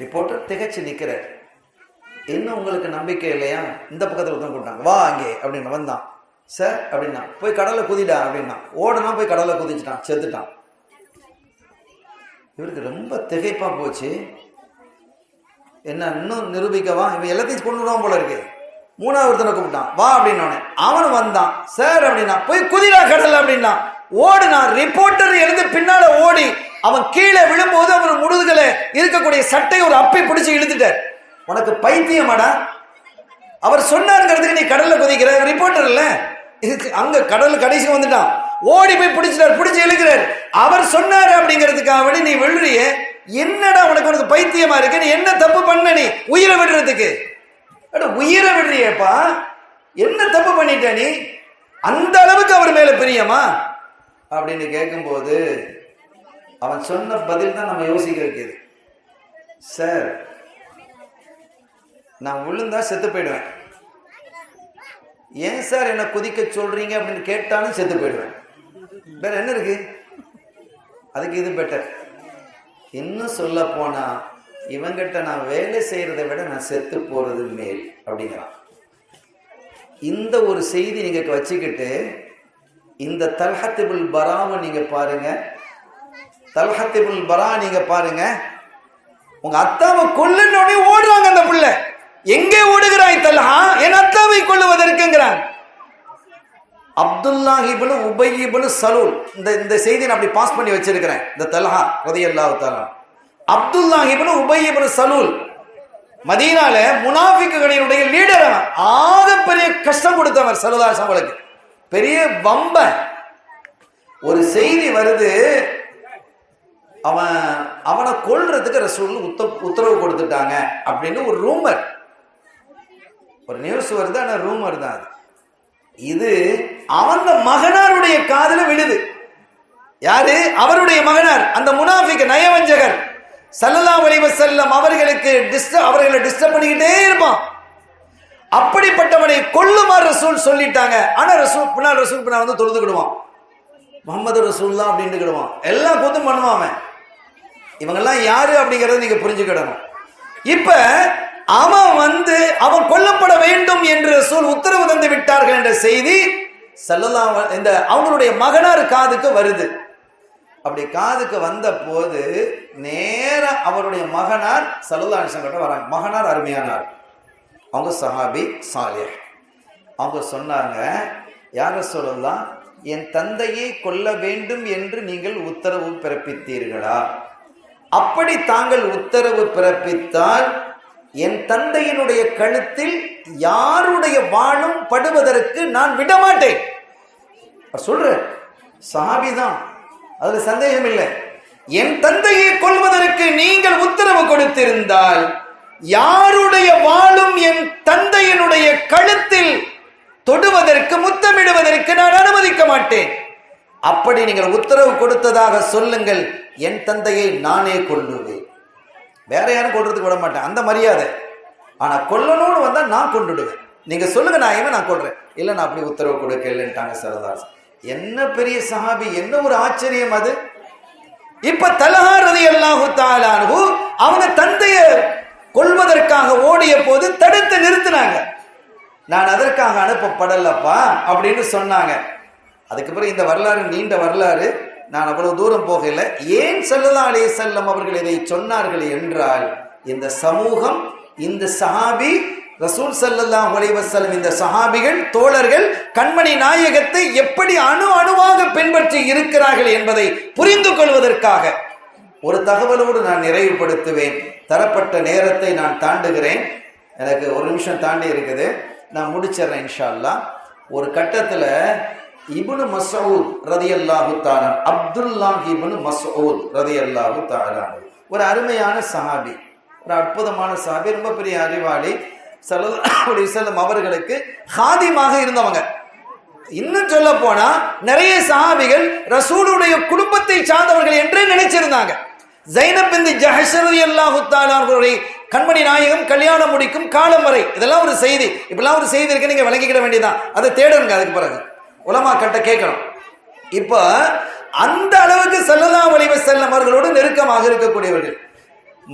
ரிப்போர்ட்டர் திகைச்சு நிக்கிறார். இன்னும் உங்களுக்கு நம்பிக்கை இல்லையா? இந்த பக்கத்துல ஒருத்தன் கூப்பிட்டாங்க, வா அங்கே அப்படின்னு. வந்தான். சார் அப்படின்னா, போய் கடல்ல குதிடா அப்படின்னா. ஓடனா போய் கடல்ல குதிச்சுட்டான், செத்துட்டான். இவருக்கு ரொம்ப திகைப்பா போச்சு. என்ன இன்னும் நிரூபிக்கவா? இவன் எல்லாத்தையும் கொண்டு விடுவான் போல இருக்கு. மூணாவது ஒருத்தனை கூப்பிட்டான், வா அப்படின்னு. அவன் வந்தான். சார் அப்படின்னா, போய் குதிரா கடல் அப்படின்னா. ஓடுனா. ரிப்போர்ட்டர் எழுந்து பின்னால ஓடி அவன் கீழே விழும்போது அவர் முதுகுல இருக்கக்கூடிய சட்டை ஒரு அப்பை பிடிச்சு இழுத்துட்டார். உனக்கு பைத்தியமாடா? அவர் சொன்னாருங்கிறதுக்கு நீ கடல்ல குதிக்கிற? ரிப்போர்ட்டர் இல்ல, இதுக்கு அங்க கடல் கடைசி வந்துட்டான். ஓடி போய் பிடிச்சிட்டார், பிடிச்சு இழுக்கிறார். அவர் சொன்னாரு அப்படிங்கிறதுக்காக நீ விழுறிய. என்னடா உனக்கு பைத்தியமா இருக்கு? நீ என்ன தப்பு பண்ண? நீ உயிரை விடுறதுக்கு உயிரை விடுறியப்பா, என்ன தப்பு பண்ணிட்ட நீ? அந்த அளவுக்கு அவர் மேல பிரியமா அப்படின்னு கேட்கும்போது அவன் சொன்ன பதில் தான் நம்ம யோசிக்க வைக்கிறது. சார், நான் விழுந்தா செத்து போயிடுவேன். ஏன் சார் என்ன குதிக்க சொல்றீங்க அப்படின்னு கேட்டாலும் செத்து போயிடுவேன். வேற என்ன இருக்கு? அதுக்கு இது பெட்டர். இன்னும் சொல்ல போனா, இவங்கிட்ட நான் வேலை செய்யறதை விட நான் செத்து போறது மேல் அப்படிங்கிறான். இந்த ஒரு செய்தி நீங்க வச்சுக்கிட்டு இந்த தல்ஹத் இப்னு பராவை நீங்க பாருங்க. தல்ஹத் இப்னு பரா நீங்க பாருங்க. உங்க அத்தாவை கொல்லுன்னு ஓடுறாங்க. அந்த புள்ள எங்கே ஓடுகிறாய் தல்ஹா? என் அத்தாவை கொல்லுவதற்குங்கிறான். அப்துல்லாஹ் இப்னு உபய் இப்னு சலூல், இந்த செய்தியை நான் அப்படி பாஸ் பண்ணி வச்சிருக்கிறேன். இந்த தல்ஹா ரலியல்லாஹு தஆலா, அப்துல்லாஹ் இப்னு உபய் இப்னு சலூல் மதீனால முனாஃபிக்குகளினுடைய லீடர் அவன். ஆகப்பெரிய கஷ்டம் கொடுத்தவர் ஸல்லல்லாஹு அலைஹி வஸல்லம். பெரிய வம்ப. ஒரு செய்தி வருது, அவனை கொல்றதுக்கு ரசூல் உத்தரவு கொடுத்துட்டாங்க அப்படின்னு ஒரு ரூமர், ஒரு நியூஸ் வருது. ஆனா ரூமர் தான் அது. இது அவங்க மகனாருடைய காதுல விழுது. யாரு? அவருடைய மகனார், அந்த முனாஃபிக் நயவஞ்சகர் ஸல்லல்லாஹு அலைஹி வஸல்லம் அவர்களை டிஸ்டர்ப் பண்ணிக்கிட்டே இருப்பான். அப்படிப்பட்டவனை கொல்லுமாறு ரசூல் சொல்லிட்டாங்க. ஆனா ரசூல் பின்னால் வந்து தொழுதுக்கிடுவான், முகமது ரசூல்லா அப்படின்ட்டுக்கிடுவான், எல்லாம் கூத்தும் பண்ணுவான். இவங்கெல்லாம் யாரு அப்படிங்கறத நீங்க புரிஞ்சுக்கிடணும். இப்ப அவன் கொல்லப்பட வேண்டும் என்று ரசூல் உத்தரவு தந்து விட்டார்கள் என்ற செய்தி ஸல்லல்லாஹு இந்த அவங்களுடைய மகனார் காதுக்கு வருது. அப்படி காதுக்கு வந்த போது நேர அவருடைய மகனார் ஸல்லல்லாஹு அலைஹி வஸல்லம் வராங்க. மகனார் அருமையானார், அவங்க சஹாபி சாலிஹ். அவங்க சொன்னாங்க, யார் ரசூலுல்லாஹ், என் தந்தையை கொல்ல வேண்டும் என்று நீங்கள் உத்தரவு பிறப்பித்தீர்களா? அப்படி தாங்கள் உத்தரவு பிறப்பித்தால் என் தந்தையினுடைய கழுத்தில் யாருடைய வாளும் படுவதற்கு நான் விடமாட்டேன். சொல்ற சஹாபிதான், அதுல சந்தேகம் இல்லை. என் தந்தையை கொல்வதற்கு நீங்கள் உத்தரவு கொடுத்திருந்தால் யாருடைய வாளும் என் தந்தையினுடைய கழுத்தில் தொடுவதற்கு முத்தமிடுவதற்கு நான் அனுமதிக்க மாட்டேன். அப்படி நீங்கள் உத்தரவு கொடுத்ததாக சொல்லுங்கள், என் தந்தையை நானே கொல்லுவேன், வேற யாரும் கொல்றதுக்கு விட மாட்டேன், அந்த மரியாதை. ஆனா கொல்லணும்னு வந்தா நான் கொண்டுடுவேன், நீங்க சொல்லுங்க நான் கொல்றேன். இல்ல நான் அப்படி உத்தரவு கொடுக்கலன்ட்டாங்க ஸல்லல்லாஹு. என்ன பெரிய சஹாபி, என்ன ஒரு ஆச்சரியம் அது. இப்ப தல்ஹா ரலியல்லாஹு தஆலா அன்ஹு அவங்க தந்தைய கொல்வதற்காக ஓடிய போது தடுத்து நிறுத்தினாங்க. நான் அதற்காக அனுப்பப்படலப்பா அப்படின்னு சொன்னாங்க. அதுக்கு பிறகு இந்த வரலாறு நீண்ட வரலாறு, நான் அவ்வளவு தூரம் போகல. ஏன் ஸல்லல்லாஹு அலைஹி வஸல்லம் அவர்கள் இதை சொன்னார்கள் என்றால், இந்த சமூகம், இந்த சஹாபி ரசூல் ஸல்லல்லாஹு அலைஹி வஸல்லம், இந்த சஹாபிகள் தோழர்கள் கண்மணி நாயகத்தை எப்படி அணுவாக பின்பற்றி இருக்கிறார்கள் என்பதை புரிந்து கொள்வதற்காக ஒரு தகவலோடு நான் நிறைவுபடுத்துவேன். தரப்பட்ட நேரத்தை நான் தாண்டுகிறேன், எனக்கு ஒரு நிமிஷம் தாண்டி இருக்குது, நான் முடிச்சிடறேன் இன்ஷா அல்லாஹ். ஒரு கட்டத்துல இப்னு மஸ்ஊத் ரலியல்லாஹு தஆலா, அப்துல்லாஹ் இப்னு மஸ்ஊத் ரலியல்லாஹு தஆலா, ஒரு அருமையான சஹாபி, ஒரு அற்புதமான சஹாபி, ரொம்ப பெரிய அறிவாளி. ஸல்லல்லாஹு அலைஹி வஸல்லம் அவர்களுக்கு ஹாதிமாக இருந்தவங்க. இன்னும் சொல்ல போனா நிறைய சஹாபிகள் ரசூலுடைய குடும்பத்தை சார்ந்தவர்கள் என்றே நினைச்சிருந்தாங்க. ஸைனப் பின்த் ஜஹஷ் ரலியல்லாஹு தஆலா அவர்களுடைய கண்மணி நாயகம் கல்யாணம் முடிக்கும் காலம் வரை, இதெல்லாம் ஒரு செய்தி. இப்பெல்லாம் ஒரு செய்தி இருக்கு, நீங்க விளங்கிக்கிட வேண்டியதான், அதை தேடுங்க. அதுக்கு பிறகு உலமா கட்ட கேட்கணும். இப்ப அந்த அளவுக்கு ஸல்லல்லாஹு அலைஹி வஸல்லம் அவர்களோடு நெருக்கமாக இருக்கக்கூடியவர்கள்.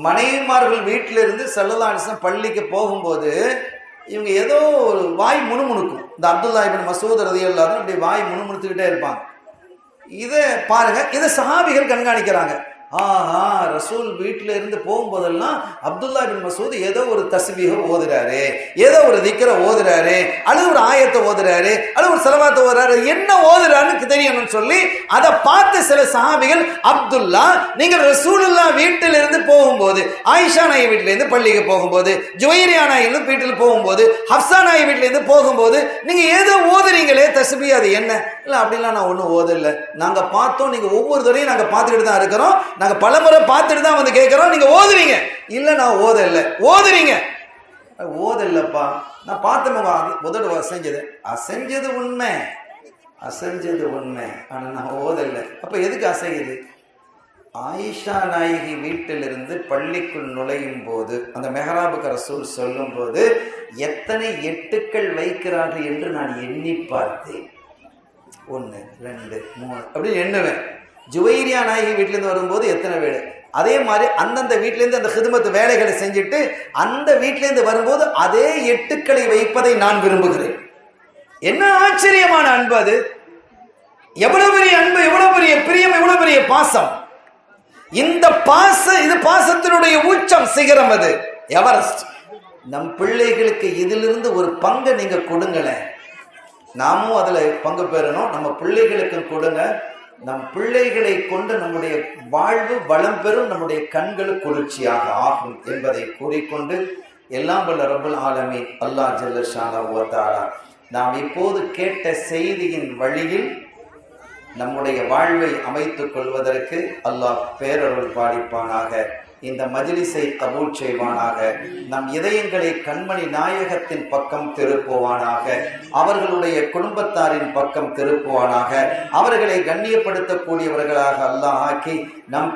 மனைவிமார்கள் வீட்டில இருந்து ஸல்லல்லாஹு அலைஹி வஸல்லம் பள்ளிக்கு போகும்போது இவங்க ஏதோ ஒரு வாய் முணுமுணுக்கும். இந்த அப்துல்லாஹ் இப்னு மஸ்ஊத் ரலியல்லாஹு அன்ஹு அப்படி வாய் முணுமுணுத்துக்கிட்டே இருப்பாங்க. இதை பாருங்க, இதை சஹாபிகள் கண்காணிக்கிறாங்க. ஆஹா, ரசூல் வீட்டில இருந்து போகும்போதெல்லாம் அப்துல்லாஹ் இப்னு மஸ்ஊத் ஏதோ ஒரு தஸ்பீஹ ஓதுறாரு, ஏதோ ஒரு திக்ர ஓதுறாரு, அல்லது ஒரு ஆயத்தை ஓதுறாரு, அல்லது ஒரு ஸலவாத்தை ஓதுறாரு, என்ன ஓதுறாருன்னு தெரியணும்னு சொல்லி அதை பார்த்து சில சஹாபிகள், அப்துல்லா, நீங்கள் ரசூலுல்லாஹ் வீட்டில இருந்து போகும்போது, ஆயிஷா நாயகி வீட்டில இருந்து பள்ளிக்கு போகும்போது, ஜுவைரியா நாயகி வீட்டில் போகும்போது, ஹப்ஸா நாயகி வீட்டில இருந்து போகும்போது நீங்க ஏதோ ஓதுறீங்களே தஸ்பீஹ், அது என்ன? இல்ல அப்படிலாம் நான் ஒன்றும் ஓதல, நாங்க பார்த்தோம், நீங்க ஒவ்வொரு தடவையும் நாங்க பார்த்துக்கிட்டு தான் இருக்கிறோம், நாங்க பலமுறை பார்த்துட்டு தான் வந்து கேட்கிறோம், நீங்க ஓதுறீங்க. இல்ல நான் ஓதல. ஓதுறீங்க? ஓதல்லப்பா, நான் பார்த்தேன் உதடு அசைஞ்சது உண்மை, அசைஞ்சது உண்மை, ஆனா நான் ஓதல்ல. அப்ப எதுக்கு அசையுது? ஆயிஷா நாயகி வீட்டிலிருந்து பள்ளிக்குள் நுழையும் போது அந்த மெஹராபுக்கு ரசூல் சொல்லும் போது எத்தனை எட்டுக்கள் வைக்கிறார்கள் என்று நான் எண்ணி பார்த்தேன். 1 2 3 அப்படின்னு எண்ணுவேன். ஜுவைரியா நாயகி வீட்டிலேருந்து வரும்போது எத்தனை வீடு, அதே மாதிரி அந்தந்த வீட்டிலேருந்து அந்த ஹிதுமத்து வேலைகளை செஞ்சுட்டு அந்த வீட்டிலேருந்து வரும்போது அதே எட்டுக்களை வைப்பதை நான் விரும்புகிறேன். என்ன ஆச்சரியமான அன்பு அது! எவ்வளவு பெரிய அன்பு, எவ்வளவு பெரிய பிரியம், எவ்வளவு பெரிய பாசம்! இந்த இது பாசத்தினுடைய உச்சம், சிகரம், அது எவரெஸ்ட். நம் பிள்ளைகளுக்கு இதிலிருந்து ஒரு பங்கை நீங்க கொடுங்களேன், நாமும் அதுல பங்கு பெறணும், நம்ம பிள்ளைகளுக்கும் கொடுங்க. நம் பிள்ளைகளை கொண்டு நம்முடைய வாழ்வு வளம் பெறும், நம்முடைய கண்கள் குளிர்ச்சியாக ஆகும் என்பதை கூறிக்கொண்டு எல்லாம் வல்ல ரப்பல் ஆலமீன் அல்லாஹ் ஜல்ல ஷானஹு வ தஆலா நாம் இப்போது கேட்ட செய்தியின் வழியில் நம்முடைய வாழ்வை அமைத்துக் கொள்வதற்கு அல்லாஹ் பேரருள் பாலிப்பானாக. இந்த மஜ்லிஸை கபூல் செய்வானாக. நம் இதயங்களை கண்மணி நாயகத்தின் பக்கம் திருப்புவானாக. அவர்களுடைய குடும்பத்தாரின் பக்கம் திருப்புவானாக. அவர்களை கண்ணியப்படுத்தக்கூடியவர்களாக அல்லாஹ் ஆக்கி நம்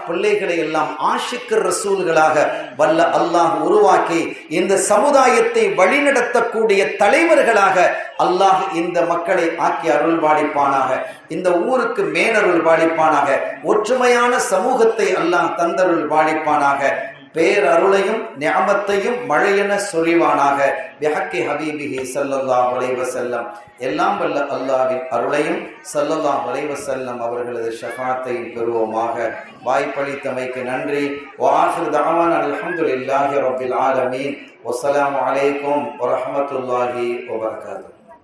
பிள்ளைகளை எல்லாம் ஆஷிக்கர் ரசூல்களாக வல்ல அல்லாஹ் உருவாக்கி இந்த சமுதாயத்தை வழிநடத்தக்கூடிய தலைவர்களாக அல்லாஹ் இந்த மக்களை ஆக்கி அருள் பாலிப்பானாக. இந்த ஊருக்கு மேனருள் பாலிப்பானாக. ஒற்றுமையான சமூகத்தை அல்லாஹ் தந்தருள் பாலிப்பானாக. பேரருளையும் நிஅமத்தையும் மழையென சொரிவானாக. பிஹக்கி ஹபீபிஹி ஸல்லல்லாஹு அலைஹி வஸல்லம். எல்லாம் வல்ல அல்லாஹ்வின் அருளையும் ஸல்லல்லாஹு அலைஹி வஸல்லம் அவர்களது ஷஃபாஅத்தையும் பெறுவோமாக. வாய்ப்பளித்தமைக்கு நன்றி. வஆஹிரு தஅவானா அல்ஹம்துலில்லாஹி ரப்பில் ஆலமீன். வஸ்ஸலாமு அலைக்கும் வரஹ்மத்துல்லாஹி வபரகாத்துஹு.